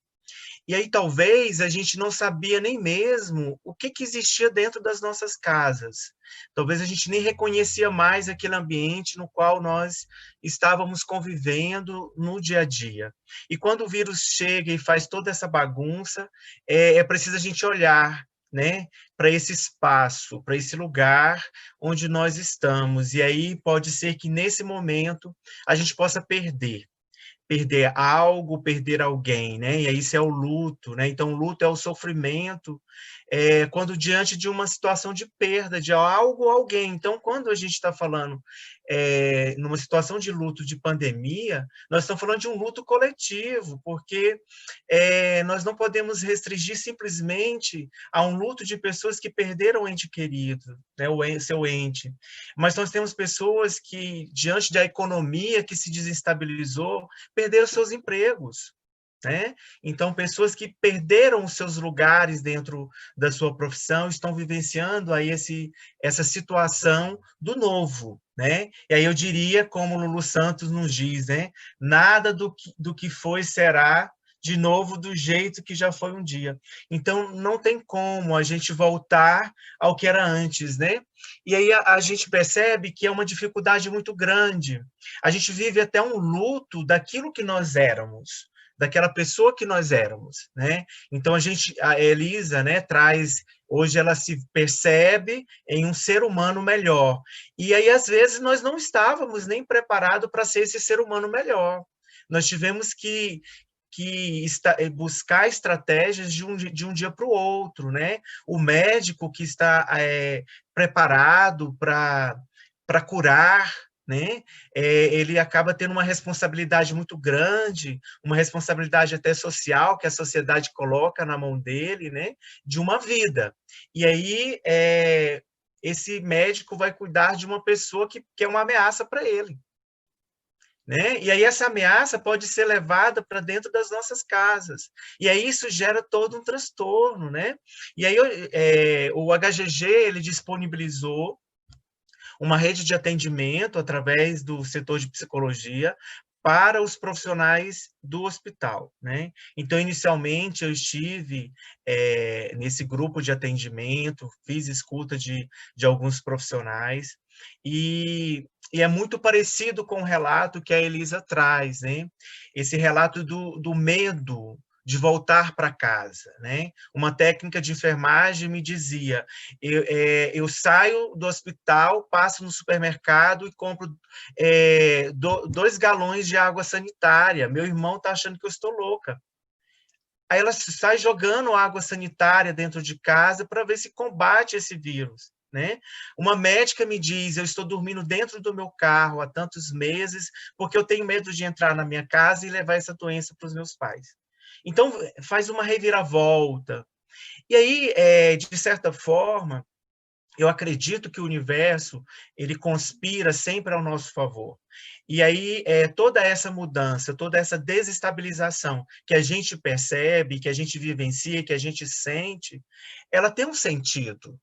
Speaker 4: E aí talvez a gente não sabia nem mesmo o que existia dentro das nossas casas. Talvez a gente nem reconhecia mais aquele ambiente no qual nós estávamos convivendo no dia a dia. E quando o vírus chega e faz toda essa bagunça, é preciso a gente olhar, né, para esse espaço, para esse lugar onde nós estamos. E aí pode ser que nesse momento a gente possa perder algo, perder alguém, né? E aí isso é o luto, né? Então, o luto é o sofrimento quando diante de uma situação de perda de algo ou alguém. Então, quando a gente está falando numa situação de luto de pandemia, nós estamos falando de um luto coletivo, porque nós não podemos restringir simplesmente a um luto de pessoas que perderam o ente querido, né? Seu ente. Mas nós temos pessoas que, diante da economia que se desestabilizou, perderam seus empregos, né? Então, pessoas que perderam os seus lugares dentro da sua profissão estão vivenciando aí essa situação do novo, né? E aí eu diria, como Lulu Santos nos diz, né? Nada do que foi será de novo do jeito que já foi um dia. Então, não tem como a gente voltar ao que era antes, né? E aí a gente percebe que é uma dificuldade muito grande. A gente vive até um luto daquilo que nós éramos, daquela pessoa que nós éramos, né? Então a Elisa, né, hoje ela se percebe em um ser humano melhor. E aí às vezes nós não estávamos nem preparados para ser esse ser humano melhor. Nós tivemos que buscar estratégias de um dia para o outro, né? O médico que está preparado para curar, né? Ele acaba tendo uma responsabilidade muito grande, uma responsabilidade até social que a sociedade coloca na mão dele, né? De uma vida. E aí esse médico vai cuidar de uma pessoa que é uma ameaça para ele, né? E aí essa ameaça pode ser levada para dentro das nossas casas. E aí isso gera todo um transtorno, né? E aí o HGG ele disponibilizou uma rede de atendimento através do setor de psicologia para os profissionais do hospital, né? Então, inicialmente, eu estive nesse grupo de atendimento, fiz escuta de alguns profissionais, e é muito parecido com o relato que a Elisa traz, né? Esse relato do medo de voltar para casa, né? Uma técnica de enfermagem me dizia, eu saio do hospital, passo no supermercado e compro 2 galões de água sanitária, meu irmão está achando que eu estou louca. Aí ela sai jogando água sanitária dentro de casa para ver se combate esse vírus, né? Uma médica me diz, eu estou dormindo dentro do meu carro há tantos meses porque eu tenho medo de entrar na minha casa e levar essa doença para os meus pais. Então, faz uma reviravolta. E aí, de certa forma, eu acredito que o universo ele conspira sempre ao nosso favor. E aí, toda essa mudança, toda essa desestabilização que a gente percebe, que a gente vivencia, que a gente sente, ela tem um sentido.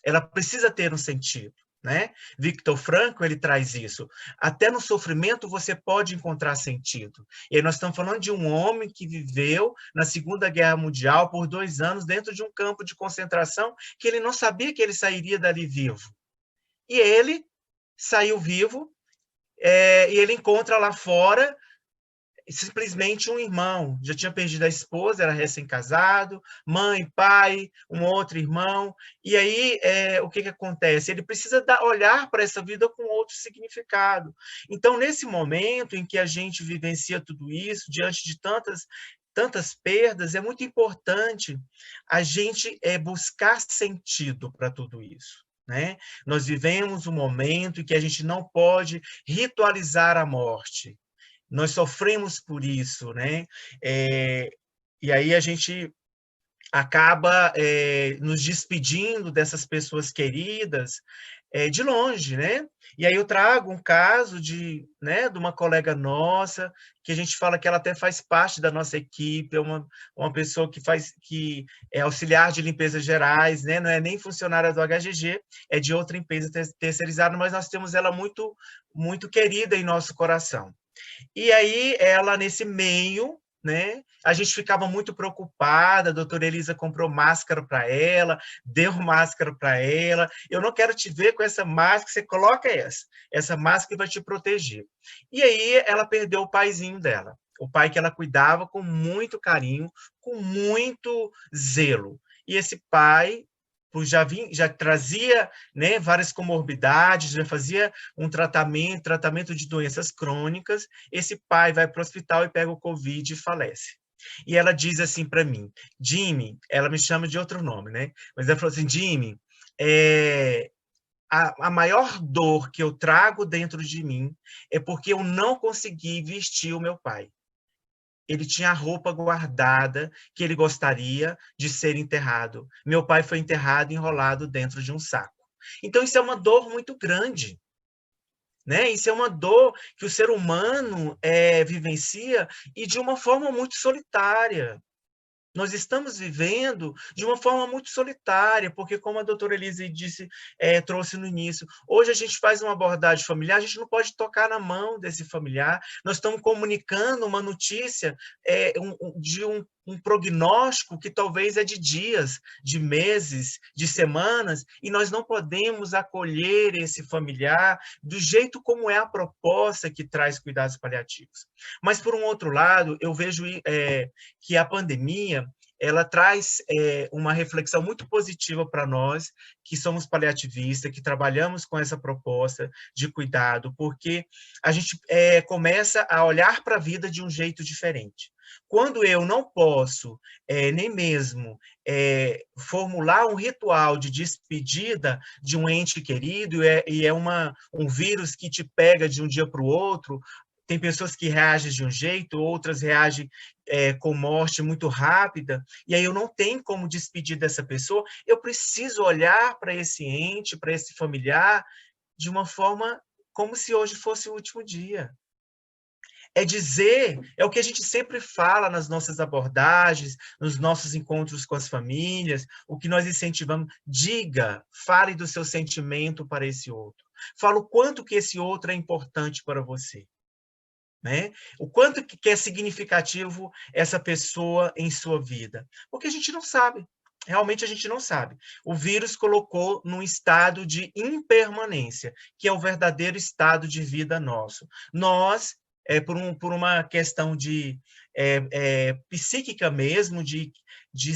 Speaker 4: ela precisa ter um sentido, né? Viktor Frankl, ele traz isso. Até no sofrimento você pode encontrar sentido. E aí nós estamos falando de um homem que viveu na Segunda Guerra Mundial por 2 anos dentro de um campo de concentração que ele não sabia que ele sairia dali vivo. E ele saiu vivo, e ele encontra lá fora simplesmente um irmão, já tinha perdido a esposa, era recém-casado, mãe, pai, um outro irmão, e aí o que acontece? Ele precisa olhar para essa vida com outro significado. Então, nesse momento em que a gente vivencia tudo isso, diante de tantas perdas, é muito importante a gente buscar sentido para tudo isso. Né? Nós vivemos um momento em que a gente não pode ritualizar a morte. Nós sofremos por isso, né? E aí a gente acaba nos despedindo dessas pessoas queridas de longe, né? E aí eu trago um caso de uma colega nossa, que a gente fala que ela até faz parte da nossa equipe, é uma pessoa que é auxiliar de limpezas gerais, né? Não é nem funcionária do HGG, é de outra empresa terceirizada, mas nós temos ela muito, muito querida em nosso coração. E aí, ela, nesse meio, né, a gente ficava muito preocupada, a doutora Elisa comprou máscara para ela, deu máscara para ela, eu não quero te ver com essa máscara, você coloca essa máscara vai te proteger. E aí, ela perdeu o paizinho dela, o pai que ela cuidava com muito carinho, com muito zelo. E esse pai já trazia, né, várias comorbidades, já fazia um tratamento de doenças crônicas. Esse pai vai para o hospital e pega o Covid e falece. E ela diz assim para mim, Jimmy, ela me chama de outro nome, né? Mas ela falou assim, Jimmy, a maior dor que eu trago dentro de mim é porque eu não consegui vestir o meu pai. Ele tinha a roupa guardada que ele gostaria de ser enterrado. Meu pai foi enterrado enrolado dentro de um saco. Então, isso é uma dor muito grande. Né? Isso é uma dor que o ser humano vivencia e de uma forma muito solitária. Nós estamos vivendo de uma forma muito solitária, porque, como a doutora Elise disse, trouxe no início, hoje a gente faz uma abordagem familiar, a gente não pode tocar na mão desse familiar, nós estamos comunicando uma notícia de um prognóstico que talvez é de dias, de meses, de semanas, e nós não podemos acolher esse familiar do jeito como é a proposta que traz cuidados paliativos. Mas, por um outro lado, eu vejo que a pandemia ela traz uma reflexão muito positiva para nós, que somos paliativistas, que trabalhamos com essa proposta de cuidado, porque a gente começa a olhar para a vida de um jeito diferente. Quando eu não posso nem mesmo formular um ritual de despedida de um ente querido, e é um vírus que te pega de um dia para o outro, tem pessoas que reagem de um jeito, outras reagem com morte muito rápida, e aí eu não tenho como despedir dessa pessoa, eu preciso olhar para esse ente, para esse familiar, de uma forma como se hoje fosse o último dia. É o que a gente sempre fala nas nossas abordagens, nos nossos encontros com as famílias, o que nós incentivamos, fale do seu sentimento para esse outro. Fala o quanto que esse outro é importante para você. Né? O quanto que é significativo essa pessoa em sua vida. Porque a gente não sabe. Realmente a gente não sabe. O vírus colocou num estado de impermanência, que é o verdadeiro estado de vida nosso. Nós, por uma questão de psíquica mesmo, de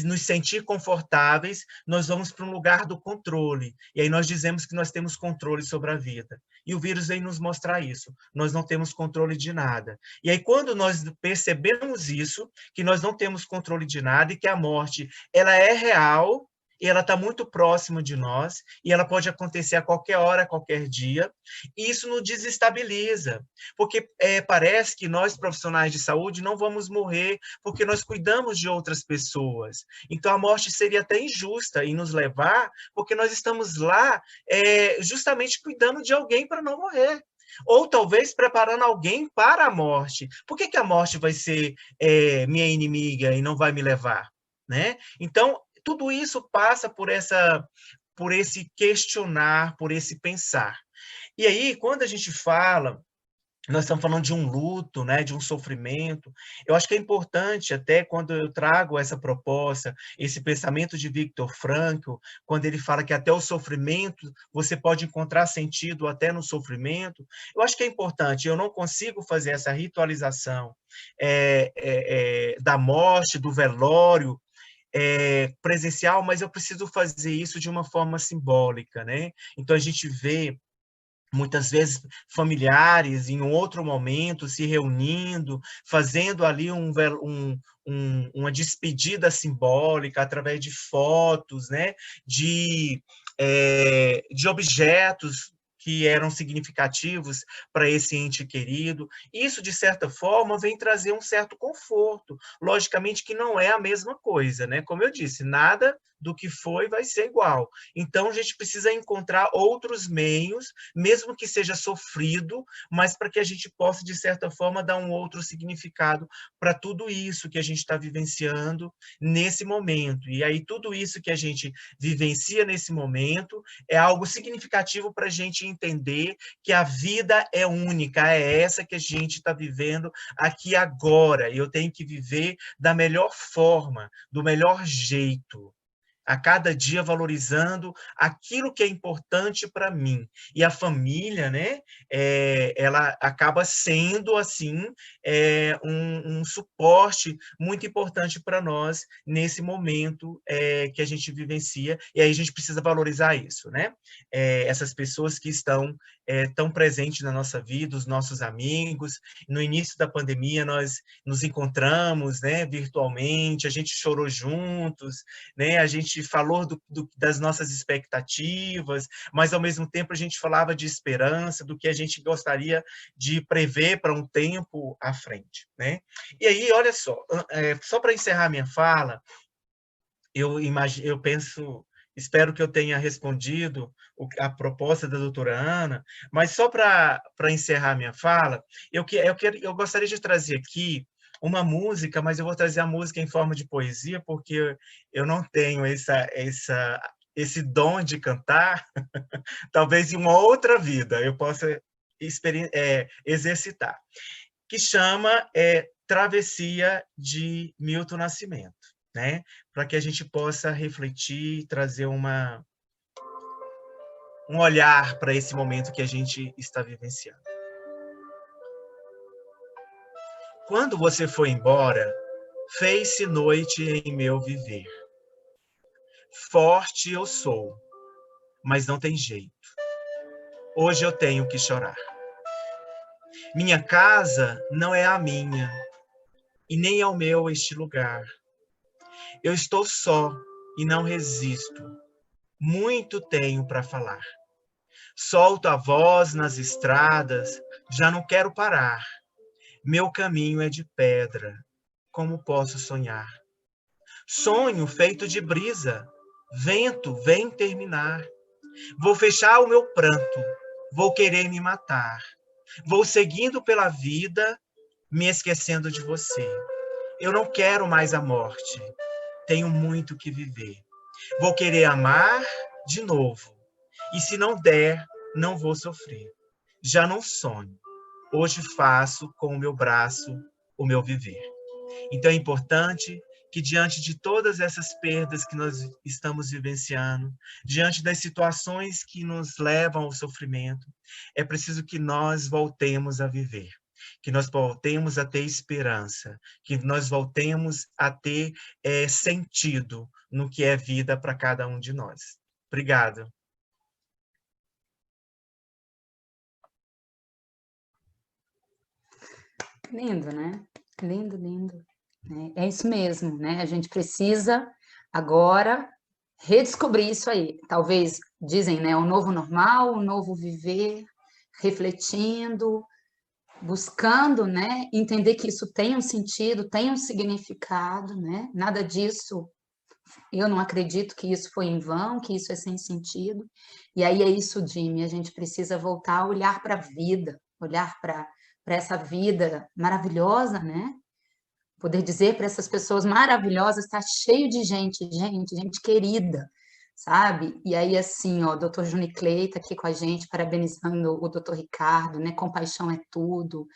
Speaker 4: nos sentir confortáveis, nós vamos para um lugar do controle. E aí nós dizemos que nós temos controle sobre a vida. E o vírus vem nos mostrar isso. Nós não temos controle de nada. E aí quando nós percebemos isso, que nós não temos controle de nada e que a morte ela é real, e ela está muito próxima de nós, e ela pode acontecer a qualquer hora, a qualquer dia, e isso nos desestabiliza, porque parece que nós, profissionais de saúde, não vamos morrer, porque nós cuidamos de outras pessoas. Então, a morte seria até injusta em nos levar, porque nós estamos lá justamente cuidando de alguém para não morrer. Ou talvez preparando alguém para a morte. Por que a morte vai ser minha inimiga e não vai me levar? Né? Então, tudo isso passa por por esse questionar, por esse pensar. E aí, quando a gente fala, nós estamos falando de um luto, né, de um sofrimento. Eu acho que é importante, até quando eu trago essa proposta, esse pensamento de Viktor Frankl, quando ele fala que até o sofrimento, você pode encontrar sentido até no sofrimento. Eu acho que é importante, eu não consigo fazer essa ritualização da morte, do velório, presencial, mas eu preciso fazer isso de uma forma simbólica, né? Então, a gente vê muitas vezes familiares em um outro momento se reunindo, fazendo ali uma despedida simbólica através de fotos, né? de objetos que eram significativos para esse ente querido. Isso, de certa forma, vem trazer um certo conforto. Logicamente que não é a mesma coisa, né? Como eu disse, nada do que foi vai ser igual. Então, a gente precisa encontrar outros meios, mesmo que seja sofrido, mas para que a gente possa, de certa forma, dar um outro significado para tudo isso que a gente está vivenciando nesse momento. E aí, tudo isso que a gente vivencia nesse momento é algo significativo para a gente entender que a vida é única, é essa que a gente está vivendo aqui agora. E eu tenho que viver da melhor forma, do melhor jeito, a cada dia valorizando aquilo que é importante para mim. E a família, né, ela acaba sendo, assim, um suporte muito importante para nós nesse momento que a gente vivencia, e aí a gente precisa valorizar isso, né? Essas pessoas que estão tão presentes na nossa vida, os nossos amigos. No início da pandemia, nós nos encontramos, né, virtualmente, a gente chorou juntos, né? A gente falou das nossas expectativas, mas, ao mesmo tempo, a gente falava de esperança, do que a gente gostaria de prever para um tempo à frente, né? E aí, olha só para encerrar minha fala, eu penso, espero que eu tenha respondido a proposta da doutora Ana, mas só para encerrar minha fala, eu gostaria de trazer aqui uma música, mas eu vou trazer a música em forma de poesia, porque eu não tenho esse dom de cantar. Talvez em uma outra vida eu possa exercitar, que chama Travessia, de Milton Nascimento, né? Para que a gente possa refletir, trazer um olhar para esse momento que a gente está vivenciando. Quando você foi embora, fez-se noite em meu viver. Forte eu sou, mas não tem jeito. Hoje eu tenho que chorar. Minha casa não é a minha, e nem é o meu este lugar. Eu estou só e não resisto. Muito tenho para falar. Solto a voz nas estradas, já não quero parar. Meu caminho é de pedra, como posso sonhar? Sonho feito de brisa, vento vem terminar. Vou fechar o meu pranto, vou querer me matar. Vou seguindo pela vida, me esquecendo de você. Eu não quero mais a morte, tenho muito que viver. Vou querer amar de novo, e se não der, não vou sofrer. Já não sonho, hoje faço com o meu braço o meu viver. Então é importante que, diante de todas essas perdas que nós estamos vivenciando, diante das situações que nos levam ao sofrimento, é preciso que nós voltemos a viver, que nós voltemos a ter esperança, que nós voltemos a ter sentido no que é vida para cada um de nós. Obrigado.
Speaker 1: Lindo, né? Lindo, lindo. É isso mesmo, né? A gente precisa agora redescobrir isso aí. Talvez, dizem, né? O novo normal, o novo viver, refletindo, buscando, né? Entender que isso tem um sentido, tem um significado, né? Nada disso, eu não acredito que isso foi em vão, que isso é sem sentido. E aí é isso, Jimmy, a gente precisa voltar a olhar para a vida, olhar para essa vida maravilhosa, né? Poder dizer para essas pessoas maravilhosas, está cheio de gente querida, sabe? E aí, assim, ó, o doutor Juni Clay tá aqui com a gente, parabenizando o doutor Ricardo, né? Compaixão é tudo.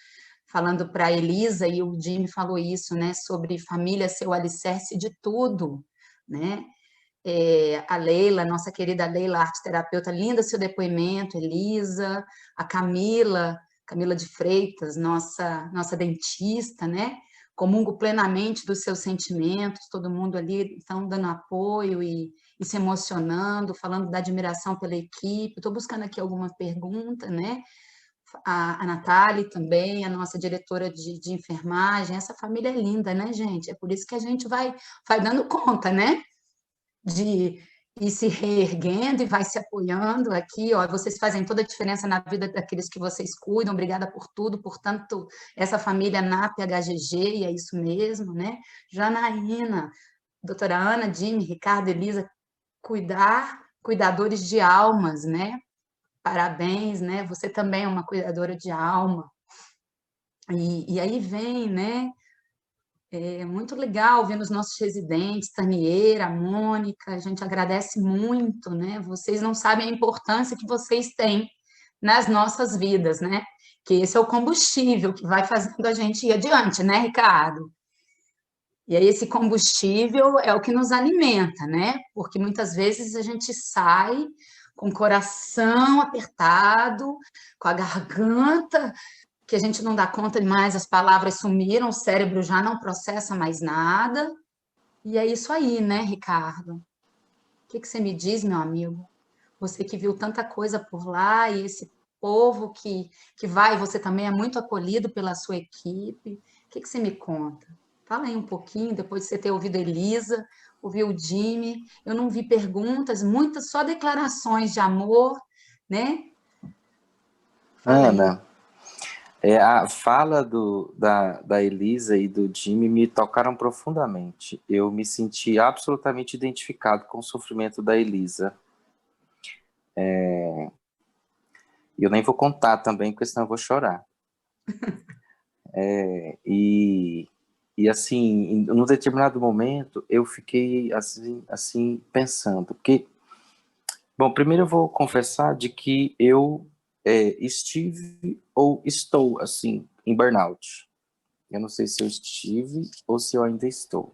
Speaker 1: Falando para a Elisa, e o Jimmy falou isso, né? Sobre família ser o alicerce de tudo, né? A Leila, nossa querida Leila, arte terapeuta, linda seu depoimento, Elisa, a Camila de Freitas, nossa dentista, né? Comungo plenamente dos seus sentimentos, todo mundo ali estão dando apoio e se emocionando, falando da admiração pela equipe. Estou buscando aqui alguma pergunta, né? A Natália também, a nossa diretora de enfermagem, essa família é linda, né, gente? É por isso que a gente vai dando conta, né? De ir se reerguendo e vai se apoiando aqui, ó, vocês fazem toda a diferença na vida daqueles que vocês cuidam, obrigada por tudo, portanto, essa família NAP HGG, e é isso mesmo, né? Janaína, doutora Ana, Jimmy, Ricardo, Elisa, cuidadores de almas, né? Parabéns, né? Você também é uma cuidadora de alma. E aí vem, né? É muito legal vendo os nossos residentes, Tanieira, Mônica, a gente agradece muito, né? Vocês não sabem a importância que vocês têm nas nossas vidas, né? Que esse é o combustível que vai fazendo a gente ir adiante, né, Ricardo? E aí esse combustível é o que nos alimenta, né? Porque muitas vezes a gente sai com o coração apertado, com a garganta que a gente não dá conta mais, as palavras sumiram, o cérebro já não processa mais nada. E é isso aí, né, Ricardo? O que você me diz, meu amigo? Você que viu tanta coisa por lá e esse povo que vai, você também é muito acolhido pela sua equipe. O que você me conta? Fala aí um pouquinho, depois de você ter ouvido a Elisa, ouviu o Jimmy. Eu não vi perguntas, muitas só declarações de amor, né? Fala aí.
Speaker 2: Ana, a fala da Elisa e do Jimmy me tocaram profundamente. Eu me senti absolutamente identificado com o sofrimento da Elisa. E eu nem vou contar também, porque senão eu vou chorar. E assim, num determinado momento, eu fiquei assim pensando, porque, bom, primeiro eu vou confessar de que eu estive ou estou, assim, em burnout. Eu não sei se eu estive ou se eu ainda estou.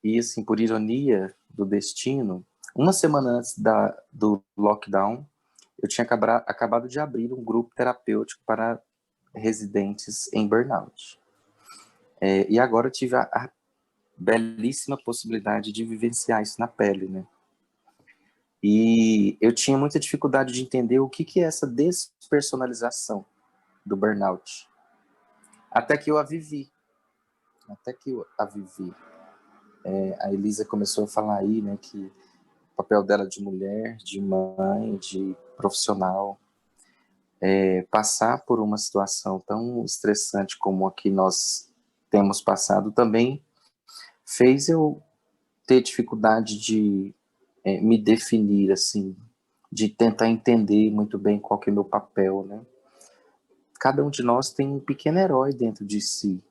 Speaker 2: E, assim, por ironia do destino, uma semana antes do lockdown, eu tinha acabado de abrir um grupo terapêutico para residentes em burnout. E agora eu tive a belíssima possibilidade de vivenciar isso na pele, né? E eu tinha muita dificuldade de entender o que é essa despersonalização do burnout. Até que eu a vivi. A Elisa começou a falar aí, né, que o papel dela de mulher, de mãe, de profissional, passar por uma situação tão estressante como a que nós temos passado também fez eu ter dificuldade de me definir, assim, de tentar entender muito bem qual que é o meu papel, né? Cada um de nós tem um pequeno herói dentro de si.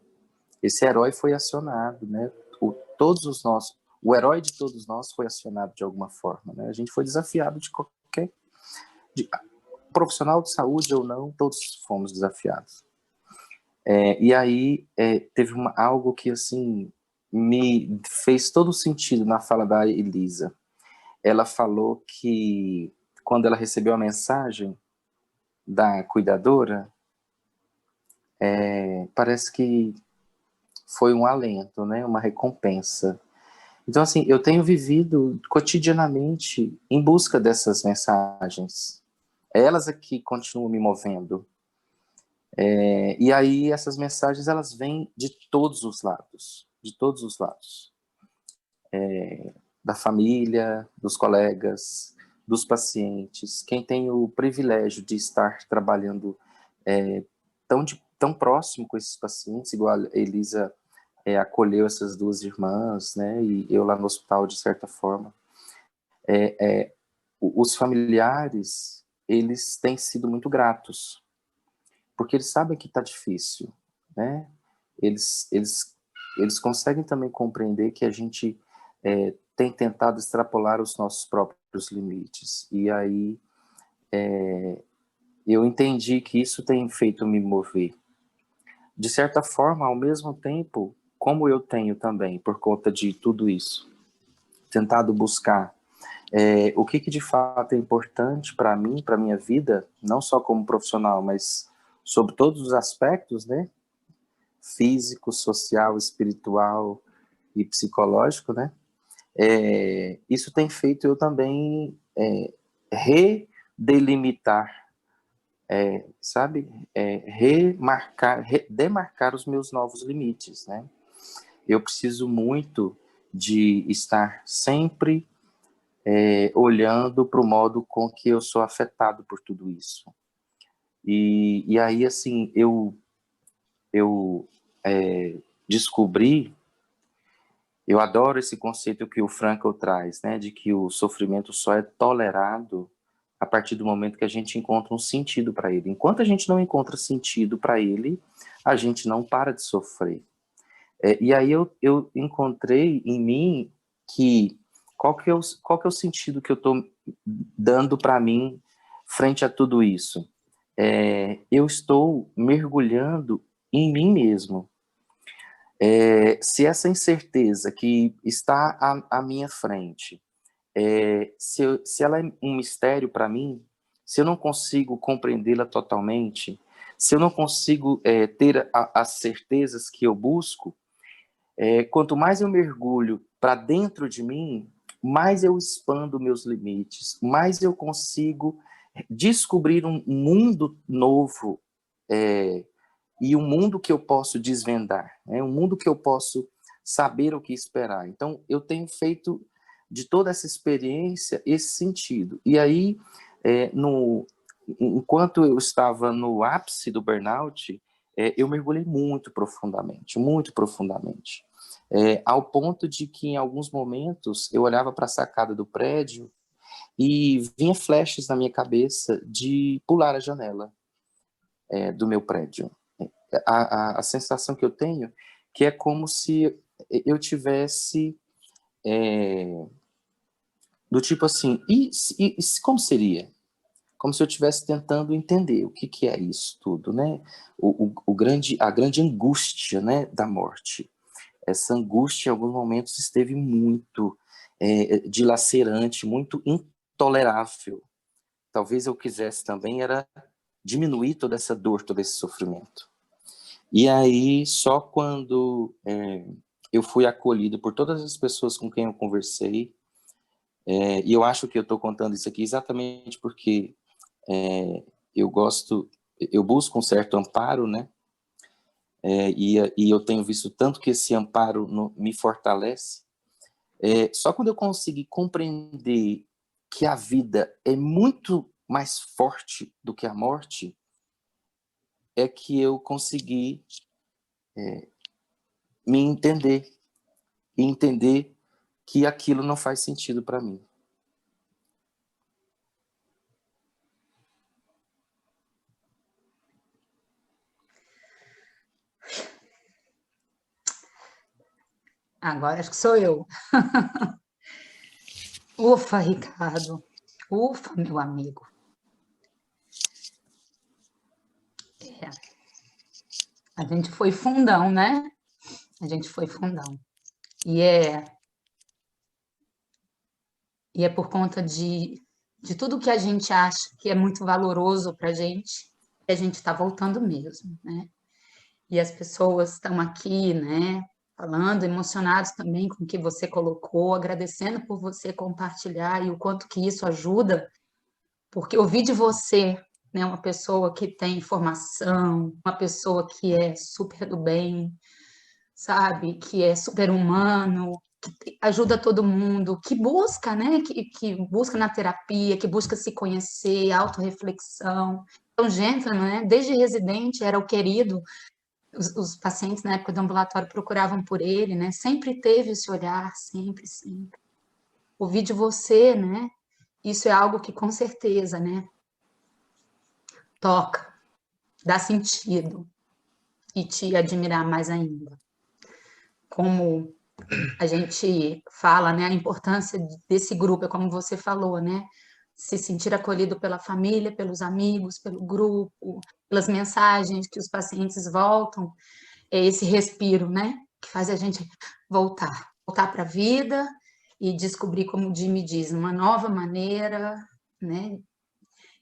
Speaker 2: Esse herói foi acionado, né? O herói de todos nós foi acionado de alguma forma, né? A gente foi desafiado de profissional de saúde ou não, todos fomos desafiados. E aí teve algo que assim me fez todo sentido na fala da Elisa. Ela falou que quando ela recebeu a mensagem da cuidadora, parece que foi um alento, né? Uma recompensa. Então, assim, eu tenho vivido cotidianamente em busca dessas mensagens. Elas aqui continuam me movendo. E aí essas mensagens, elas vêm de todos os lados. De todos os lados. Da família, dos colegas, dos pacientes. Quem tem o privilégio de estar trabalhando tão próximo com esses pacientes, igual a Elisa acolheu essas duas irmãs, né, e eu lá no hospital, de certa forma. Os familiares, eles têm sido muito gratos, porque eles sabem que está difícil, né? Eles conseguem também compreender que a gente tem tentado extrapolar os nossos próprios limites. E aí eu entendi que isso tem feito me mover. De certa forma, ao mesmo tempo, como eu tenho também, por conta de tudo isso, tentado buscar o que de fato é importante para mim, para minha vida, não só como profissional, mas sobre todos os aspectos, né? Físico, social, espiritual e psicológico, né? Isso tem feito eu também redelimitar, sabe? Demarcar os meus novos limites, né? Eu preciso muito de estar sempre olhando para o modo com que eu sou afetado por tudo isso. E aí, assim, eu descobri, eu adoro esse conceito que o Frankl traz, né, de que o sofrimento só é tolerado a partir do momento que a gente encontra um sentido para ele. Enquanto a gente não encontra sentido para ele, a gente não para de sofrer. E aí eu encontrei em mim que qual que é o sentido que eu estou dando para mim frente a tudo isso? Eu estou mergulhando em mim mesmo. Se essa incerteza que está à minha frente, se ela é um mistério para mim, se eu não consigo compreendê-la totalmente, se eu não consigo ter as certezas que eu busco, quanto mais eu mergulho para dentro de mim, mais eu expando meus limites, mais eu consigo descobrir um mundo novo, e um mundo que eu posso desvendar, um mundo que eu posso saber o que esperar. Então, eu tenho feito de toda essa experiência esse sentido. E aí, enquanto eu estava no ápice do burnout, eu mergulhei muito profundamente, ao ponto de que, em alguns momentos, eu olhava para a sacada do prédio e vinha flashes na minha cabeça de pular a janela do meu prédio. A sensação que eu tenho que é como se eu tivesse do tipo assim, como seria? Como se eu estivesse tentando entender o que é isso tudo, né? A grande angústia, né, da morte. Essa angústia, em alguns momentos, esteve muito dilacerante, muito intolerável. Talvez eu quisesse também era diminuir toda essa dor, todo esse sofrimento. E aí, só quando eu fui acolhido por todas as pessoas com quem eu conversei, e eu acho que eu estou contando isso aqui exatamente porque eu busco um certo amparo, né? E eu tenho visto tanto que esse amparo me fortalece. Só quando eu consegui compreender que a vida é muito mais forte do que a morte, é que eu consegui me entender e entender que aquilo não faz sentido para mim.
Speaker 1: Agora acho que sou eu. Ufa, Ricardo. Ufa, meu amigo. A gente foi fundão, né? A gente foi fundão. E é por conta de tudo que a gente acha que é muito valoroso para a gente está voltando mesmo, né? E as pessoas estão aqui, né? Falando, emocionados também com o que você colocou, agradecendo por você compartilhar e o quanto que isso ajuda, porque ouvir de você, né, uma pessoa que tem formação, uma pessoa que é super do bem, sabe, que é super humano, que ajuda todo mundo, que busca, né, que busca na terapia, que busca se conhecer, autorreflexão. Então, Gentleman, né, desde residente era o querido, os pacientes na época do ambulatório procuravam por ele, né, sempre teve esse olhar, sempre. Ouvir de você, né, isso é algo que com certeza, né, toca, dá sentido e te admirar mais ainda. Como a gente fala, né, a importância desse grupo, é como você falou, né, se sentir acolhido pela família, pelos amigos, pelo grupo, pelas mensagens que os pacientes voltam, é esse respiro, né, que faz a gente voltar para a vida e descobrir, como o Jimmy diz, uma nova maneira, né.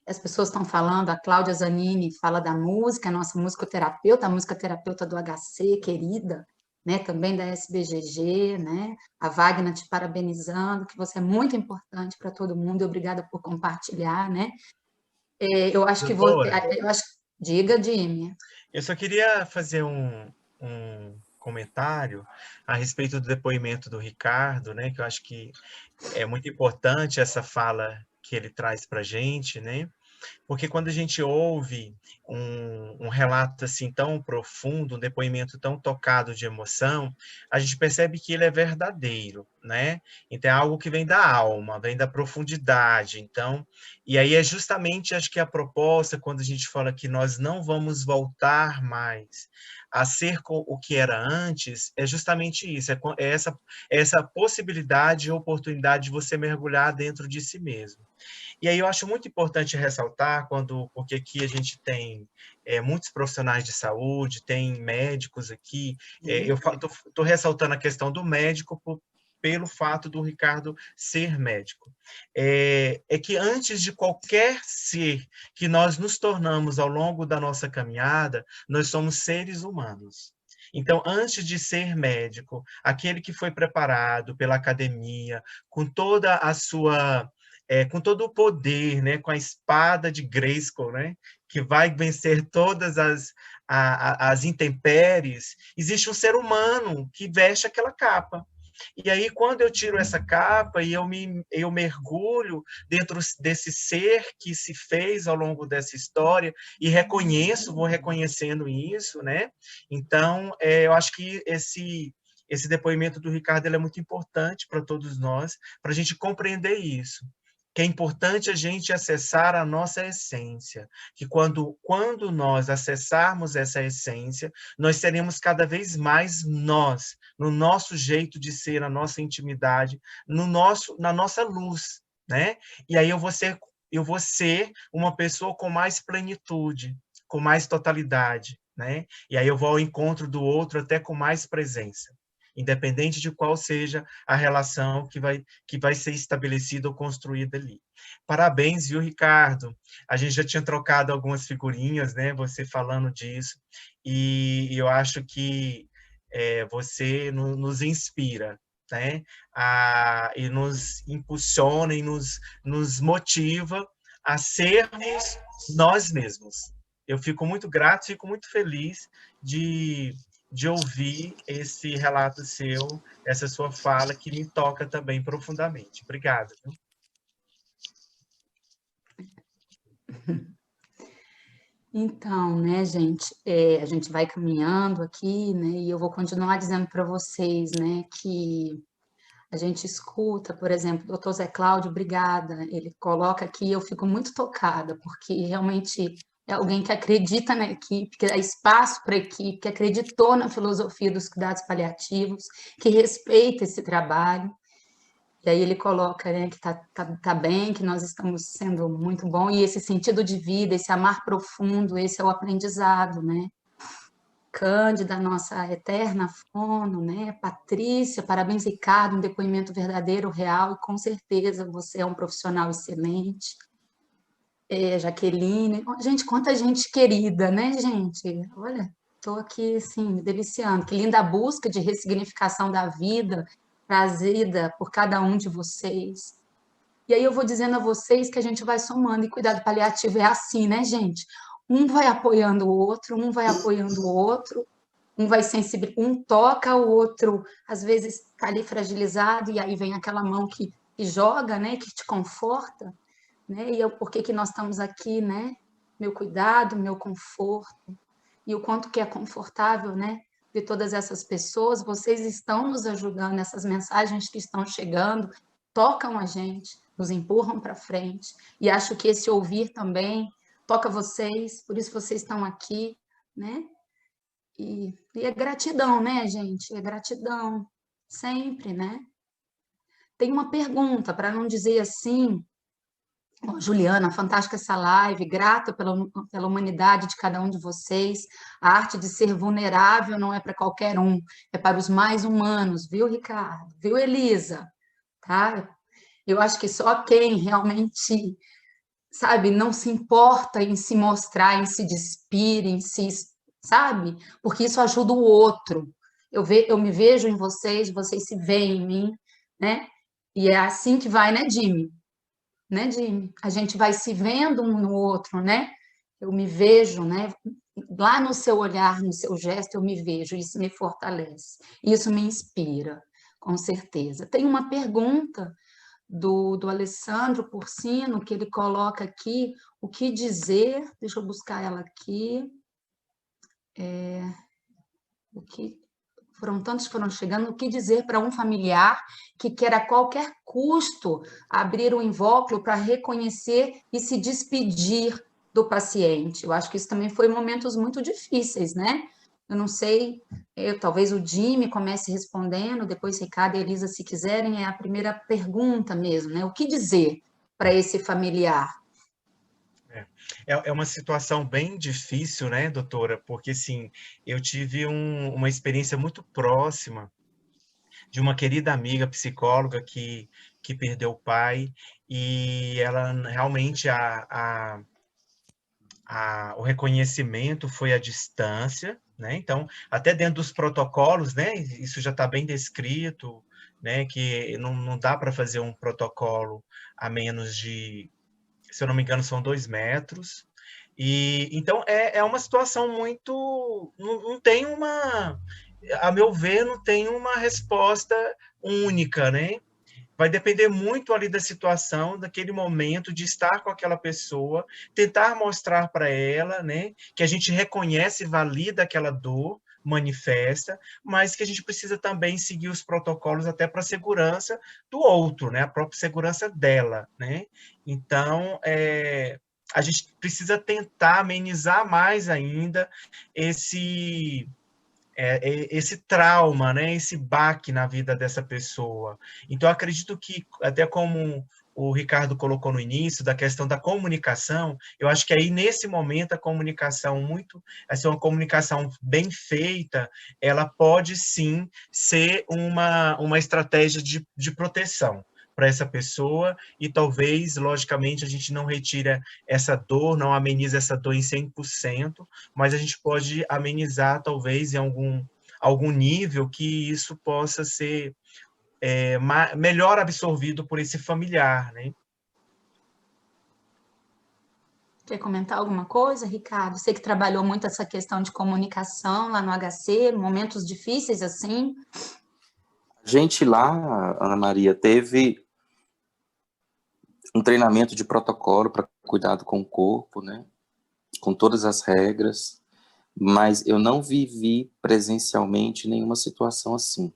Speaker 1: As pessoas estão falando, a Cláudia Zanini fala da música, a nossa musicoterapeuta, a musicoterapeuta do HC, querida, né, também da SBGG, né, a Wagner te parabenizando, que você é muito importante para todo mundo, e obrigada por compartilhar, né. Eu acho que
Speaker 4: Doutora,
Speaker 1: diga, Jimmy.
Speaker 4: eu só queria fazer um comentário a respeito do depoimento do Ricardo, né, que eu acho que é muito importante essa fala que ele traz para a gente, né? Porque quando a gente ouve um relato assim tão profundo, um depoimento tão tocado de emoção, a gente percebe que ele é verdadeiro, né? Então é algo que vem da alma, vem da profundidade. Então, e aí é justamente, acho que a proposta, quando a gente fala que nós não vamos voltar mais a ser o que era antes, é justamente isso, é essa possibilidade e oportunidade de você mergulhar dentro de si mesmo. E aí eu acho muito importante ressaltar, porque aqui a gente tem muitos profissionais de saúde, tem médicos aqui, eu estou ressaltando a questão do médico pelo fato do Ricardo ser médico. É que antes de qualquer ser que nós nos tornamos ao longo da nossa caminhada, nós somos seres humanos. Então, antes de ser médico, aquele que foi preparado pela academia, com toda a sua com todo o poder, né, com a espada de Grayskull, né, que vai vencer todas as intempéries, existe um ser humano que veste aquela capa. E aí, quando eu tiro essa capa e eu mergulho dentro desse ser que se fez ao longo dessa história e vou reconhecendo isso, né? Então, eu acho que esse depoimento do Ricardo ele é muito importante para todos nós, para a gente compreender isso, que é importante a gente acessar a nossa essência, que quando nós acessarmos essa essência, nós seremos cada vez mais nós, no nosso jeito de ser, na nossa intimidade, na nossa luz, né? E aí eu vou ser uma pessoa com mais plenitude, com mais totalidade, né? E aí eu vou ao encontro do outro até com mais presença, independente de qual seja a relação que vai ser estabelecida ou construída ali. Parabéns, viu, Ricardo? A gente já tinha trocado algumas figurinhas, né? Você falando disso, e eu acho que você nos inspira, né? E nos impulsiona e nos motiva a sermos nós mesmos. Eu fico muito grato, fico muito feliz de ouvir esse relato seu, essa sua fala, que me toca também profundamente. Obrigado.
Speaker 1: Então, né, gente, a gente vai caminhando aqui, né, e eu vou continuar dizendo para vocês, né, que a gente escuta, por exemplo, o doutor Zé Cláudio, obrigada, ele coloca aqui, eu fico muito tocada, porque realmente é alguém que acredita na equipe, que dá espaço para a equipe, que acreditou na filosofia dos cuidados paliativos, que respeita esse trabalho. E aí ele coloca, né, que tá bem, que nós estamos sendo muito bom, e esse sentido de vida, esse amar profundo, esse é o aprendizado, né? Cândida, nossa eterna fono, né? Patrícia, parabéns, Ricardo, um depoimento verdadeiro, real, e com certeza você é um profissional excelente. Jaqueline, gente, quanta gente querida, né, gente? Olha, estou aqui, assim, me deliciando. Que linda busca de ressignificação da vida, trazida por cada um de vocês. E aí eu vou dizendo a vocês que a gente vai somando, e cuidado paliativo é assim, né, gente? Um vai apoiando o outro, um vai apoiando o outro, um vai sensibilizar, um toca, o outro às vezes está ali fragilizado, e aí vem aquela mão que joga, né, que te conforta, né? E por que nós estamos aqui, né? Meu cuidado, meu conforto, e o quanto que é confortável, né? De todas essas pessoas, vocês estão nos ajudando, essas mensagens que estão chegando, tocam a gente, nos empurram para frente, e acho que esse ouvir também toca vocês, por isso vocês estão aqui, né? E é gratidão, né, gente? É gratidão. sempre, né? Tem uma pergunta, para não dizer assim, ó, Juliana, fantástica essa live, grata pela humanidade de cada um de vocês. A arte de ser vulnerável não é para qualquer um, é para os mais humanos, viu, Ricardo? Viu, Elisa? Tá? Eu acho que só quem realmente, sabe, não se importa em se mostrar, em se despir, em se, sabe? Porque isso ajuda o outro. Eu me vejo em vocês, vocês se veem em mim, né? E é assim que vai, né, Jimmy? Né, Jimmy? A gente vai se vendo um no outro, né? Eu me vejo, né? Lá no seu olhar, no seu gesto, eu me vejo, isso me fortalece, isso me inspira, com certeza. Tem uma pergunta do Alessandro Porcino, que ele coloca aqui, o que dizer, deixa eu buscar ela aqui, o que foram tantos que foram chegando, o que dizer para um familiar que quer a qualquer custo abrir o invólucro para reconhecer e se despedir do paciente. Eu acho que isso também foi momentos muito difíceis, né? Eu não sei, talvez o Jimmy comece respondendo, depois Ricardo e Elisa, se quiserem, é a primeira pergunta mesmo, né? O que dizer para esse familiar?
Speaker 4: É uma situação bem difícil, né, doutora? Porque, assim, eu tive uma experiência muito próxima de uma querida amiga psicóloga que perdeu o pai, e ela realmente, o reconhecimento foi à distância, né? Então, até dentro dos protocolos, né, isso já está bem descrito, né, que não dá para fazer um protocolo a menos de, se eu não me engano, são 2 metros. E então é uma situação muito. Não tem uma. A meu ver, não tem uma resposta única, né? Vai depender muito ali da situação, daquele momento, de estar com aquela pessoa, tentar mostrar para ela, né, que a gente reconhece e valida aquela dor, manifesta, mas que a gente precisa também seguir os protocolos até para a segurança do outro, né, a própria segurança dela, né? Então, a gente precisa tentar amenizar mais ainda esse esse trauma, né, esse baque na vida dessa pessoa. Então, acredito que, até como o Ricardo colocou no início, da questão da comunicação, eu acho que aí, nesse momento, a comunicação essa é uma comunicação bem feita, ela pode, sim, ser uma estratégia de proteção para essa pessoa, e talvez, logicamente, a gente não retira essa dor, não ameniza essa dor em 100%, mas a gente pode amenizar, talvez, em algum nível, que isso possa ser melhor absorvido por esse familiar, né?
Speaker 1: Quer comentar alguma coisa, Ricardo? Você que trabalhou muito essa questão de comunicação lá no HC, momentos difíceis assim.
Speaker 2: A gente lá, Ana Maria, teve um treinamento de protocolo para cuidado com o corpo, né? Com todas as regras, mas eu não vivi presencialmente nenhuma situação assim.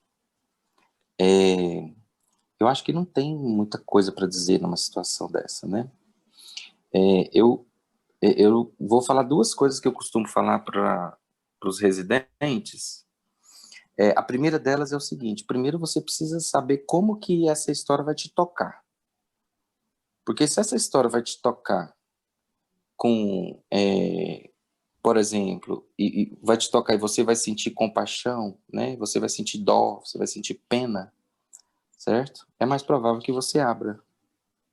Speaker 2: Eu acho que não tem muita coisa para dizer numa situação dessa, né? Eu vou falar duas coisas que eu costumo falar para os residentes. A primeira delas é o seguinte: primeiro você precisa saber como que essa história vai te tocar. Porque se essa história vai te tocar com, por exemplo, e vai te tocar e você vai sentir compaixão, né? Você vai sentir dó, você vai sentir pena, certo? É mais provável que você abra,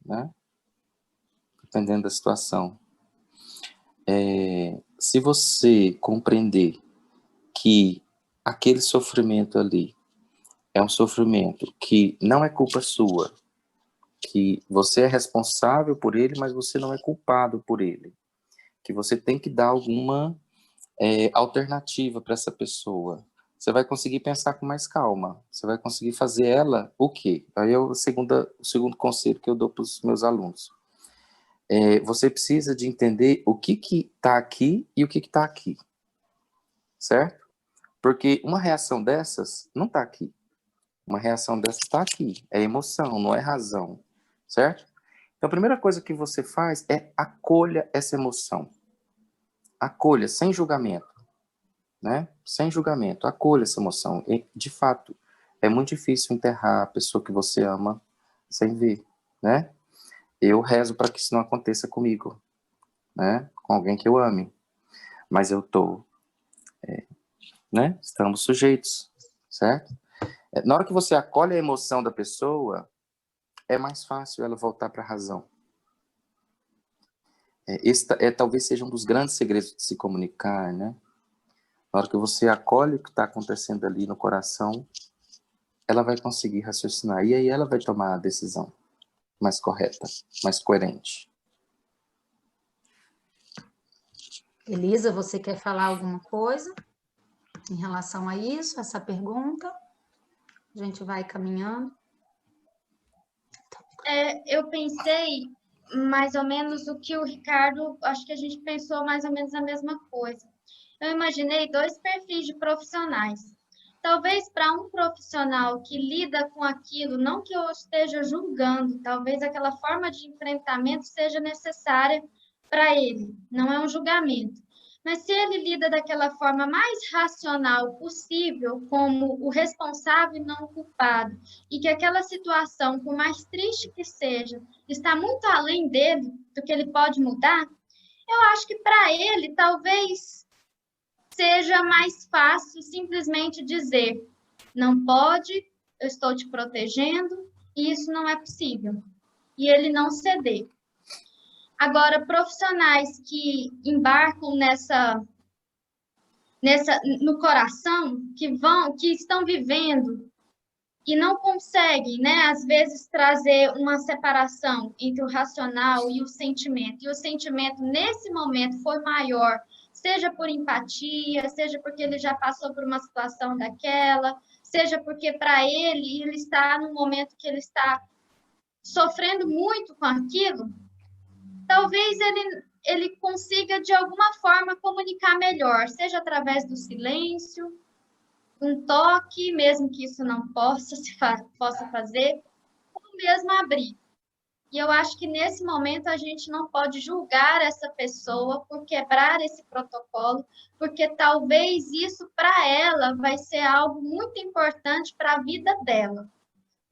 Speaker 2: né? Dependendo da situação. Se você compreender que aquele sofrimento ali é um sofrimento que não é culpa sua, que você é responsável por ele, mas você não é culpado por ele, que você tem que dar alguma alternativa para essa pessoa, você vai conseguir pensar com mais calma, você vai conseguir fazer ela o quê? Aí é o segundo conselho que eu dou para os meus alunos. Você precisa de entender o que está aqui e o que está aqui, certo? Porque uma reação dessas não está aqui. Uma reação dessas está aqui. É emoção, não é razão, certo? Então, a primeira coisa que você faz é acolha essa emoção. Acolha, sem julgamento, né? Sem julgamento. Acolha essa emoção. E, de fato, É muito difícil enterrar a pessoa que você ama sem ver, né? Eu rezo para que isso não aconteça comigo, né? Com alguém que eu ame. Mas eu tô, né? Estamos sujeitos, certo? Na hora que você acolhe a emoção da pessoa, é mais fácil ela voltar para a razão. Esse talvez seja um dos grandes segredos de se comunicar, né? Na hora que você acolhe o que está acontecendo ali no coração, ela vai conseguir raciocinar. E aí ela vai tomar a decisão mais correta, mais coerente.
Speaker 1: Elisa, você quer falar alguma coisa em relação a isso, essa pergunta? A gente vai caminhando.
Speaker 3: Eu pensei mais ou menos o que o Ricardo, acho que a gente pensou mais ou menos a mesma coisa. Eu imaginei dois perfis de profissionais. Talvez para um profissional que lida com aquilo, não que eu esteja julgando, talvez aquela forma de enfrentamento seja necessária para ele, não é um julgamento. Mas se ele lida daquela forma mais racional possível, como o responsável e não o culpado, e que aquela situação, por mais triste que seja, está muito além dele, do que ele pode mudar, eu acho que para ele talvez seja mais fácil simplesmente dizer: não pode, eu estou te protegendo, e isso não é possível. E ele não ceder. Agora, profissionais que embarcam no coração, que estão vivendo e não conseguem, né, às vezes trazer uma separação entre o racional e o sentimento nesse momento foi maior, seja por empatia, seja porque ele já passou por uma situação daquela, seja porque para ele está num momento que ele está sofrendo muito com aquilo, talvez ele consiga, de alguma forma, comunicar melhor, seja através do silêncio, um toque, mesmo que isso não possa fazer, ou mesmo abrir. E eu acho que, nesse momento, a gente não pode julgar essa pessoa por quebrar esse protocolo, porque talvez isso, para ela, vai ser algo muito importante para a vida dela.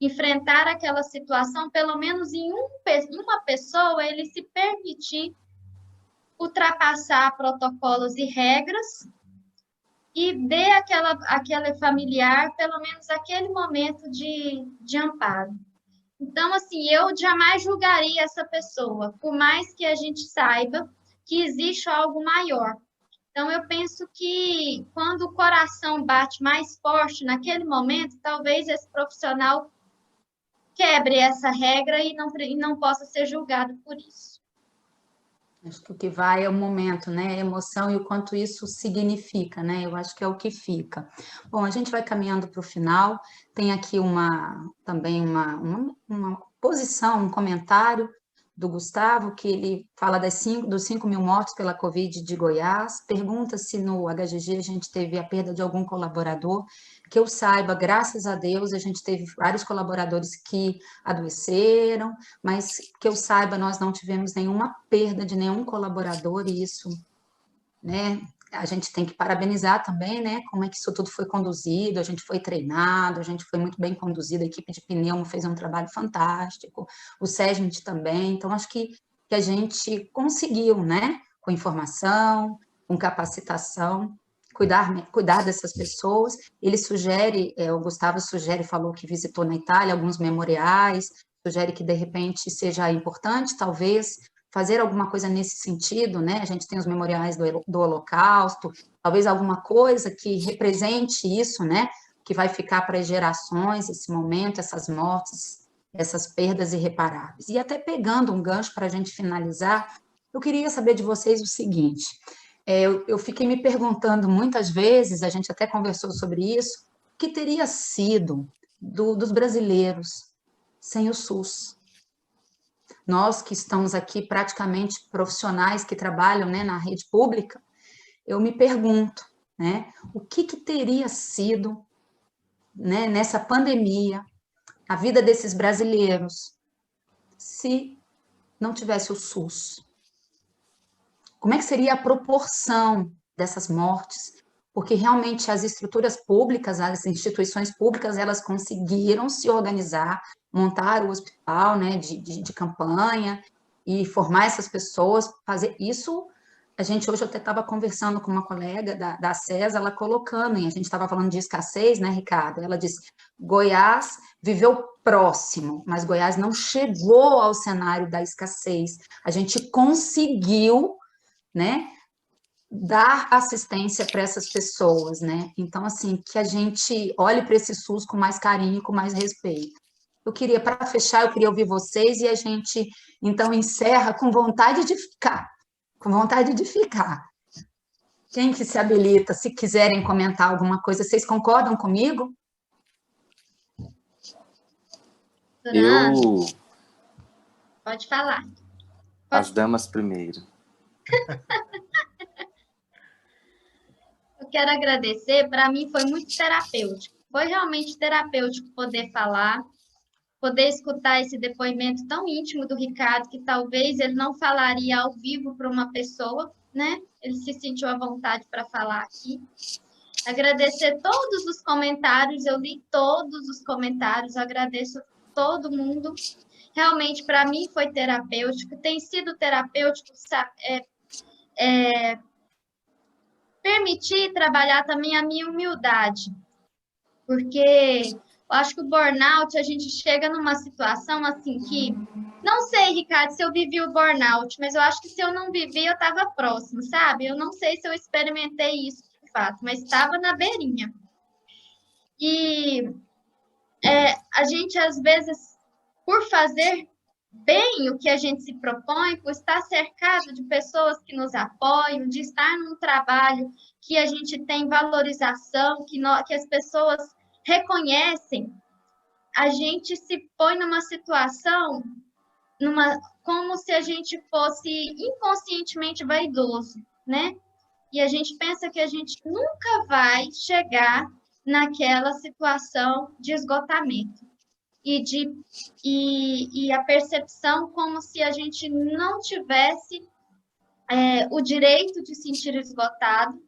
Speaker 3: Enfrentar aquela situação, pelo menos em uma pessoa, ele se permitir ultrapassar protocolos e regras e dê aquele familiar, pelo menos aquele momento de amparo. Então, assim, eu jamais julgaria essa pessoa, por mais que a gente saiba que existe algo maior. Então, eu penso que quando o coração bate mais forte naquele momento, talvez esse profissional quebre essa regra e não possa ser julgado por isso.
Speaker 1: Acho que o que vai é o momento, né? A emoção e o quanto isso significa, né? Eu acho que é o que fica. Bom, a gente vai caminhando para o final. Tem aqui também uma posição, um comentário do Gustavo, que ele fala dos 5 mil mortos pela Covid de Goiás. Pergunta se no HGG a gente teve a perda de algum colaborador. Que eu saiba, graças a Deus, a gente teve vários colaboradores que adoeceram, mas que eu saiba, nós não tivemos nenhuma perda de nenhum colaborador, e isso, né, a gente tem que parabenizar também, né, como é que isso tudo foi conduzido, a gente foi treinado, a gente foi muito bem conduzido, a equipe de pneumo fez um trabalho fantástico, o Segment também, então acho que a gente conseguiu, né, com informação, com capacitação, cuidar dessas pessoas. Ele sugere, o Gustavo falou que visitou na Itália alguns memoriais, sugere que de repente seja importante, talvez, fazer alguma coisa nesse sentido, né? A gente tem os memoriais do Holocausto, talvez alguma coisa que represente isso, né? Que vai ficar para as gerações, esse momento, essas mortes, essas perdas irreparáveis. E até pegando um gancho para a gente finalizar, eu queria saber de vocês o seguinte: eu fiquei me perguntando muitas vezes, a gente até conversou sobre isso, o que teria sido dos brasileiros sem o SUS? Nós que estamos aqui praticamente profissionais que trabalham, né, na rede pública, eu me pergunto, né, o que teria sido, né, nessa pandemia, a vida desses brasileiros, se não tivesse o SUS? Como é que seria a proporção dessas mortes? porque realmente as estruturas públicas, as instituições públicas, elas conseguiram se organizar, montar o hospital, né, de campanha, e formar essas pessoas, fazer isso. A gente hoje, eu até estava conversando com uma colega da CES, ela colocando, e a gente estava falando de escassez, né, Ricardo? Ela disse, Goiás viveu próximo, mas Goiás não chegou ao cenário da escassez. A gente conseguiu, né, dar assistência para essas pessoas, né? Então, assim, que a gente olhe para esse SUS com mais carinho, com mais respeito. Eu queria, para fechar, eu queria ouvir vocês e a gente, então, encerra com vontade de ficar. Com vontade de ficar. Quem que se habilita, se quiserem comentar alguma coisa, vocês concordam comigo?
Speaker 2: Eu...
Speaker 3: Pode falar.
Speaker 2: As damas primeiro.
Speaker 3: Eu quero agradecer, para mim foi muito terapêutico. Foi realmente terapêutico poder falar, poder escutar esse depoimento tão íntimo do Ricardo, que talvez ele não falaria ao vivo para uma pessoa, né? Ele se sentiu à vontade para falar aqui. Agradecer todos os comentários, eu li todos os comentários, agradeço todo mundo. Realmente, para mim, foi terapêutico, tem sido terapêutico, permitir trabalhar também a minha humildade, porque eu acho que o burnout, a gente chega numa situação assim que, não sei, Ricardo, se eu vivi o burnout, mas eu acho que se eu não vivi, eu estava próximo, sabe? Eu não sei se eu experimentei isso de fato, mas estava na beirinha. E a gente, às vezes, por fazer bem o que a gente se propõe, por estar cercado de pessoas que nos apoiam, de estar num trabalho que a gente tem valorização, que as pessoas reconhecem, a gente se põe numa situação, como se a gente fosse inconscientemente vaidoso, né? E a gente pensa que a gente nunca vai chegar naquela situação de esgotamento. E a percepção como se a gente não tivesse o direito de sentir esgotado,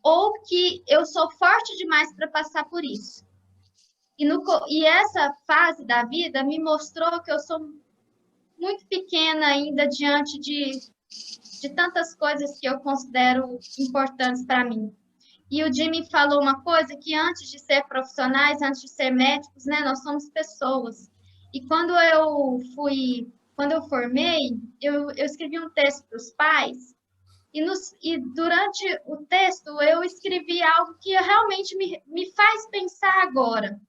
Speaker 3: ou que eu sou forte demais para passar por isso. E essa fase da vida me mostrou que eu sou muito pequena ainda diante de tantas coisas que eu considero importantes para mim. E o Jimmy falou uma coisa, que antes de ser profissionais, antes de ser médicos, né, nós somos pessoas. E quando eu formei, eu escrevi um texto para os pais, e durante o texto eu escrevi algo que realmente me faz pensar agora.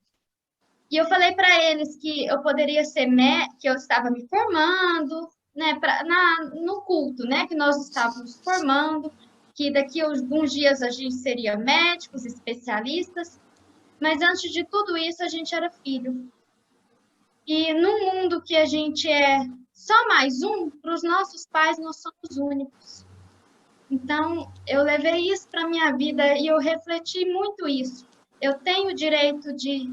Speaker 3: E eu falei para eles que eu poderia ser que eu estava me formando, né, no culto, né, que nós estávamos formando, que daqui a alguns dias a gente seria médicos, especialistas, mas antes de tudo isso a gente era filho. E num mundo que a gente é só mais um, para os nossos pais nós somos únicos. Então, eu levei isso para a minha vida e eu refleti muito isso. Eu tenho o direito de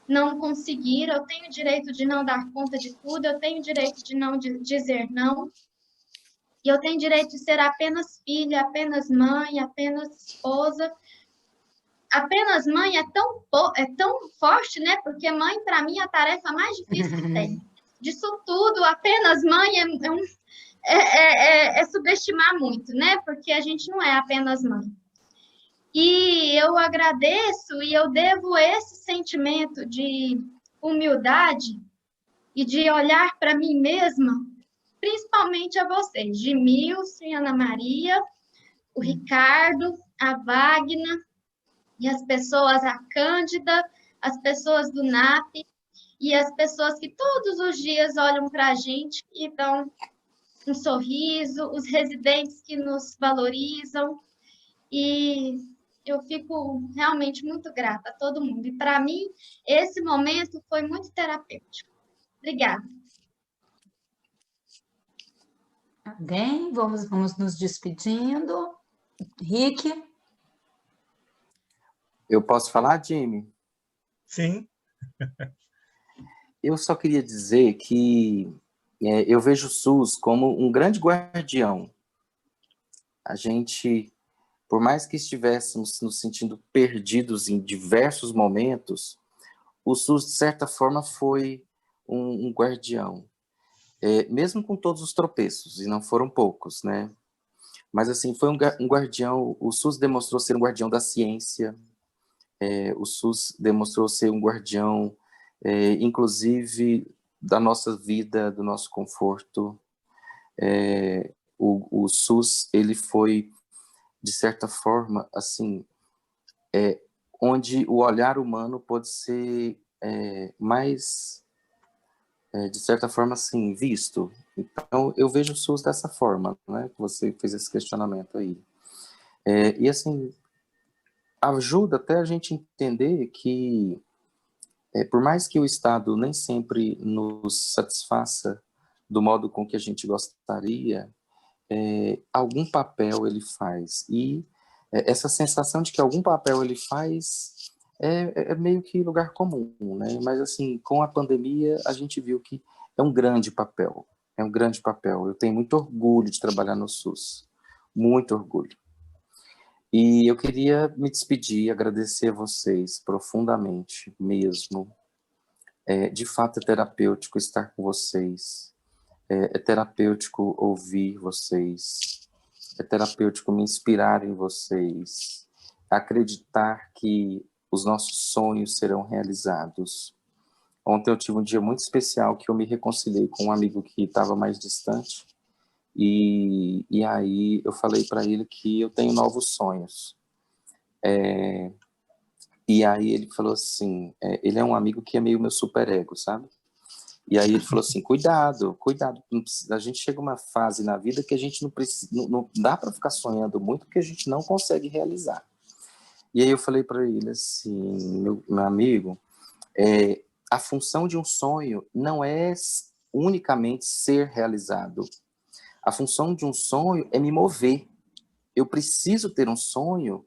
Speaker 3: não conseguir, eu tenho o direito de não dar conta de tudo, eu tenho o direito de não dizer não, e eu tenho o direito de ser apenas filha, apenas mãe, apenas esposa. Apenas mãe é tão forte, né? Porque mãe, para mim, é a tarefa mais difícil que tem. Disso tudo, apenas mãe é subestimar muito, né? Porque a gente não é apenas mãe. E eu agradeço e eu devo esse sentimento de humildade e de olhar para mim mesma, principalmente a vocês, Gimilson e Ana Maria, o Ricardo, a Wagner, e as pessoas, a Cândida, as pessoas do NAP, e as pessoas que todos os dias olham para a gente e dão um sorriso, os residentes que nos valorizam, e eu fico realmente muito grata a todo mundo. E para mim, esse momento foi muito terapêutico. Obrigada.
Speaker 1: Bem, vamos nos despedindo. Rick?
Speaker 2: Eu posso falar, Jimmy?
Speaker 4: Sim.
Speaker 2: Eu só queria dizer que eu vejo o SUS como um grande guardião. A gente, por mais que estivéssemos nos sentindo perdidos em diversos momentos, o SUS, de certa forma, foi um guardião. Mesmo com todos os tropeços, e não foram poucos, né? Mas, assim, foi um guardião. O SUS demonstrou ser um guardião da ciência, o SUS demonstrou ser um guardião, inclusive, da nossa vida, do nosso conforto. O SUS, ele foi, de certa forma, assim, onde o olhar humano pode ser mais, de certa forma, assim, visto. Então, eu vejo o SUS dessa forma, né? Você fez esse questionamento aí. E, assim, ajuda até a gente entender que, por mais que o Estado nem sempre nos satisfaça do modo com que a gente gostaria, algum papel ele faz. E essa sensação de que algum papel ele faz é meio que lugar comum, né? Mas, assim, com a pandemia, a gente viu que é um grande papel. É um grande papel. Eu tenho muito orgulho de trabalhar no SUS. Muito orgulho. E eu queria me despedir, agradecer a vocês profundamente mesmo. De fato, é terapêutico estar com vocês. É terapêutico ouvir vocês. É terapêutico me inspirar em vocês. Acreditar que os nossos sonhos serão realizados. Ontem eu tive um dia muito especial que eu me reconciliei com um amigo que estava mais distante. E aí eu falei para ele que eu tenho novos sonhos. E aí ele falou assim, ele é um amigo que é meio meu superego, sabe? E aí ele falou assim, cuidado, a gente chega a uma fase na vida que a gente não precisa, não dá para ficar sonhando muito porque a gente não consegue realizar. E aí eu falei para ele assim, meu amigo, a função de um sonho não é unicamente ser realizado. A função de um sonho é me mover. Eu preciso ter um sonho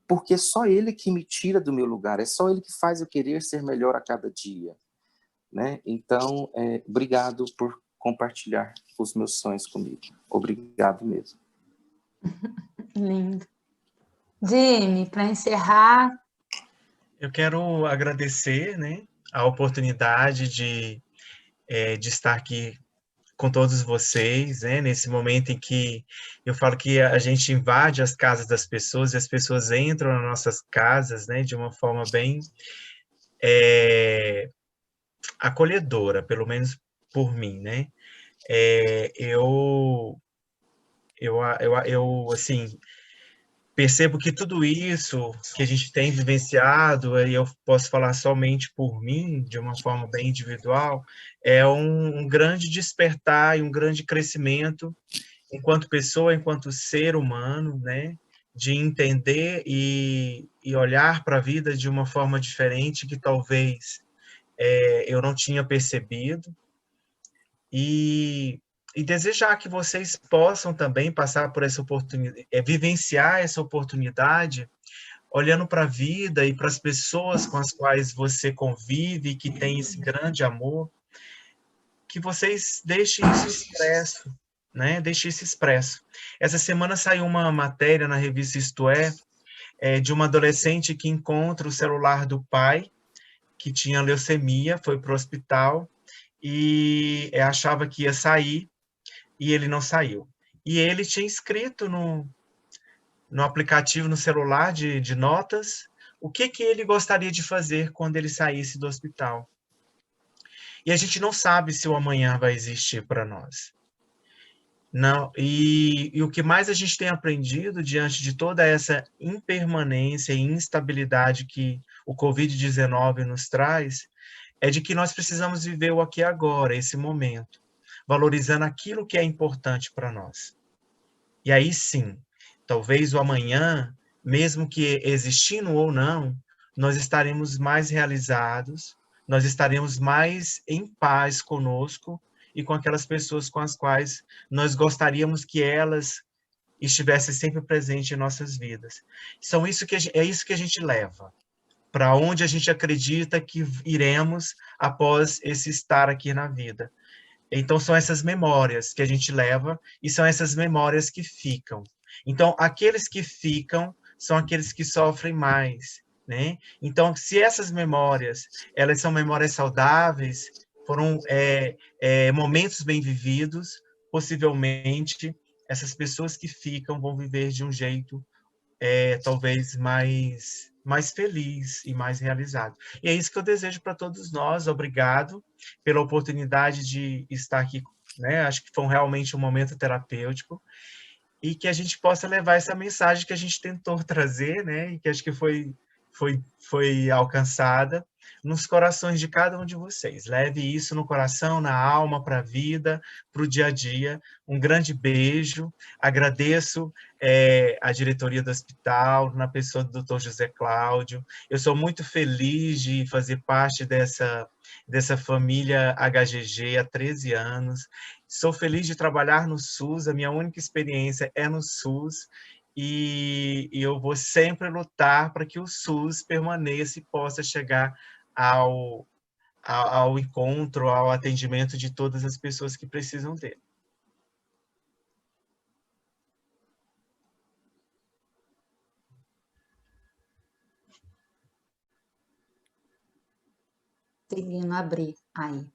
Speaker 2: porque é só ele que me tira do meu lugar, é só ele que faz eu querer ser melhor a cada dia, né? Então, obrigado por compartilhar os meus sonhos comigo. Obrigado mesmo.
Speaker 1: Lindo. Jimmy, para encerrar...
Speaker 4: Eu quero agradecer, né, a oportunidade de estar aqui com todos vocês, né, nesse momento em que eu falo que a gente invade as casas das pessoas e as pessoas entram nas nossas casas, né, de uma forma bem acolhedora, pelo menos por mim, né. Eu assim, percebo que tudo isso que a gente tem vivenciado, e eu posso falar somente por mim, de uma forma bem individual, é um grande despertar e um grande crescimento enquanto pessoa, enquanto ser humano, né? De entender e olhar para a vida de uma forma diferente que talvez eu não tinha percebido. E desejar que vocês possam também passar por essa oportunidade, vivenciar essa oportunidade, olhando para a vida e para as pessoas com as quais você convive, que tem esse grande amor, que vocês deixem isso expresso, né? Deixem isso expresso. Essa semana saiu uma matéria na revista Isto de uma adolescente que encontra o celular do pai, que tinha leucemia, foi para o hospital e achava que ia sair, e ele não saiu. E ele tinha escrito no aplicativo, no celular de notas, o que ele gostaria de fazer quando ele saísse do hospital. E a gente não sabe se o amanhã vai existir para nós. Não, e o que mais a gente tem aprendido diante de toda essa impermanência e instabilidade que o Covid-19 nos traz, é de que nós precisamos viver o aqui e agora, esse momento, valorizando aquilo que é importante para nós. E aí sim, talvez o amanhã, mesmo que existindo ou não, nós estaremos mais realizados, nós estaremos mais em paz conosco e com aquelas pessoas com as quais nós gostaríamos que elas estivessem sempre presentes em nossas vidas. É isso que a gente leva, para onde a gente acredita que iremos após esse estar aqui na vida. Então, são essas memórias que a gente leva e são essas memórias que ficam. Então, aqueles que ficam são aqueles que sofrem mais, né? Então, se essas memórias, elas são memórias saudáveis, foram momentos bem vividos, possivelmente essas pessoas que ficam vão viver de um jeito talvez mais feliz e mais realizado. E é isso que eu desejo para todos nós. Obrigado pela oportunidade de estar aqui, né? Acho que foi realmente um momento terapêutico e que a gente possa levar essa mensagem que a gente tentou trazer, né? E que acho que foi alcançada nos corações de cada um de vocês. Leve isso no coração, na alma, para a vida, para o dia a dia. Um grande beijo. Agradeço a diretoria do hospital, na pessoa do Dr. José Cláudio. Eu sou muito feliz de fazer parte dessa família HGG há 13 anos. Sou feliz de trabalhar no SUS, a minha única experiência é no SUS, e eu vou sempre lutar para que o SUS permaneça e possa chegar ao encontro, ao atendimento de todas as pessoas que precisam dele.
Speaker 1: Conseguindo abrir aí.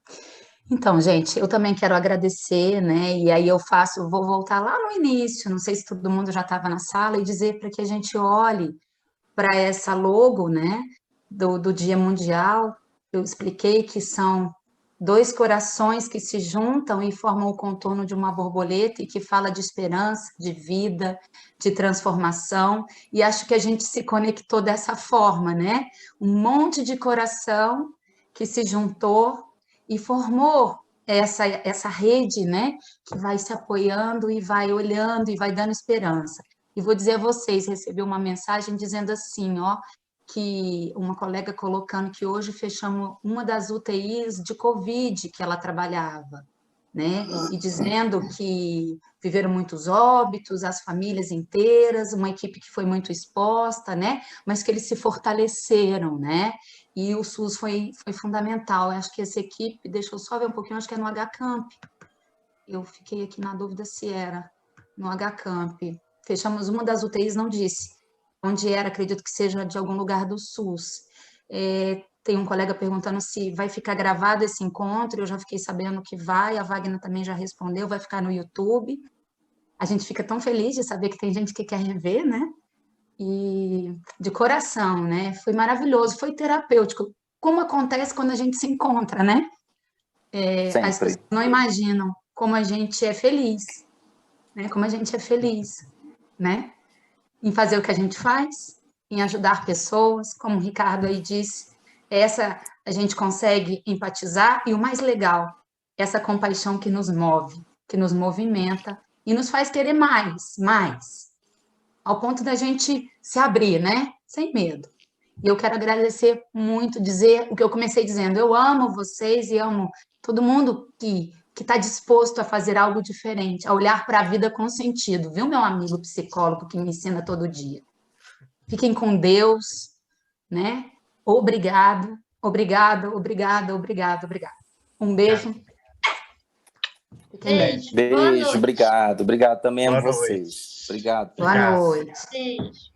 Speaker 1: Então, gente, eu também quero agradecer, né? E aí vou voltar lá no início, não sei se todo mundo já estava na sala, e dizer para que a gente olhe para essa logo, né? Do Dia Mundial. Eu expliquei que são dois corações que se juntam e formam o contorno de uma borboleta e que fala de esperança, de vida, de transformação. E acho que a gente se conectou dessa forma, né? Um monte de coração que se juntou e formou essa rede, né, que vai se apoiando e vai olhando e vai dando esperança. E vou dizer a vocês, recebi uma mensagem dizendo assim, ó, que uma colega colocando que hoje fechamos uma das UTIs de Covid que ela trabalhava, né, e dizendo que viveram muitos óbitos, as famílias inteiras, uma equipe que foi muito exposta, né, mas que eles se fortaleceram, né, e o SUS foi fundamental. Eu acho que essa equipe, deixa eu só ver um pouquinho, acho que é no HCamp. Eu fiquei aqui na dúvida se era no HCamp. Fechamos uma das UTIs, não disse onde era, acredito que seja de algum lugar do SUS. Tem um colega perguntando se vai ficar gravado esse encontro, eu já fiquei sabendo que vai, a Wagner também já respondeu, vai ficar no YouTube. A gente fica tão feliz de saber que tem gente que quer rever, né? E de coração, né? Foi maravilhoso, foi terapêutico. Como acontece quando a gente se encontra, né? As pessoas não imaginam como a gente é feliz, né? Como a gente é feliz, né? Em fazer o que a gente faz, em ajudar pessoas, como o Ricardo aí disse, a gente consegue empatizar e o mais legal, essa compaixão que nos move, que nos movimenta e nos faz querer mais. Ao ponto da gente se abrir, né? Sem medo. E eu quero agradecer muito, dizer o que eu comecei dizendo. Eu amo vocês e amo todo mundo que está disposto a fazer algo diferente, a olhar para a vida com sentido, viu, meu amigo psicólogo que me ensina todo dia. Fiquem com Deus, né? Obrigado. Um beijo.
Speaker 3: Beijo.
Speaker 2: Beijo, obrigado também a vocês. Obrigado.
Speaker 1: Boa noite.
Speaker 3: Beijo.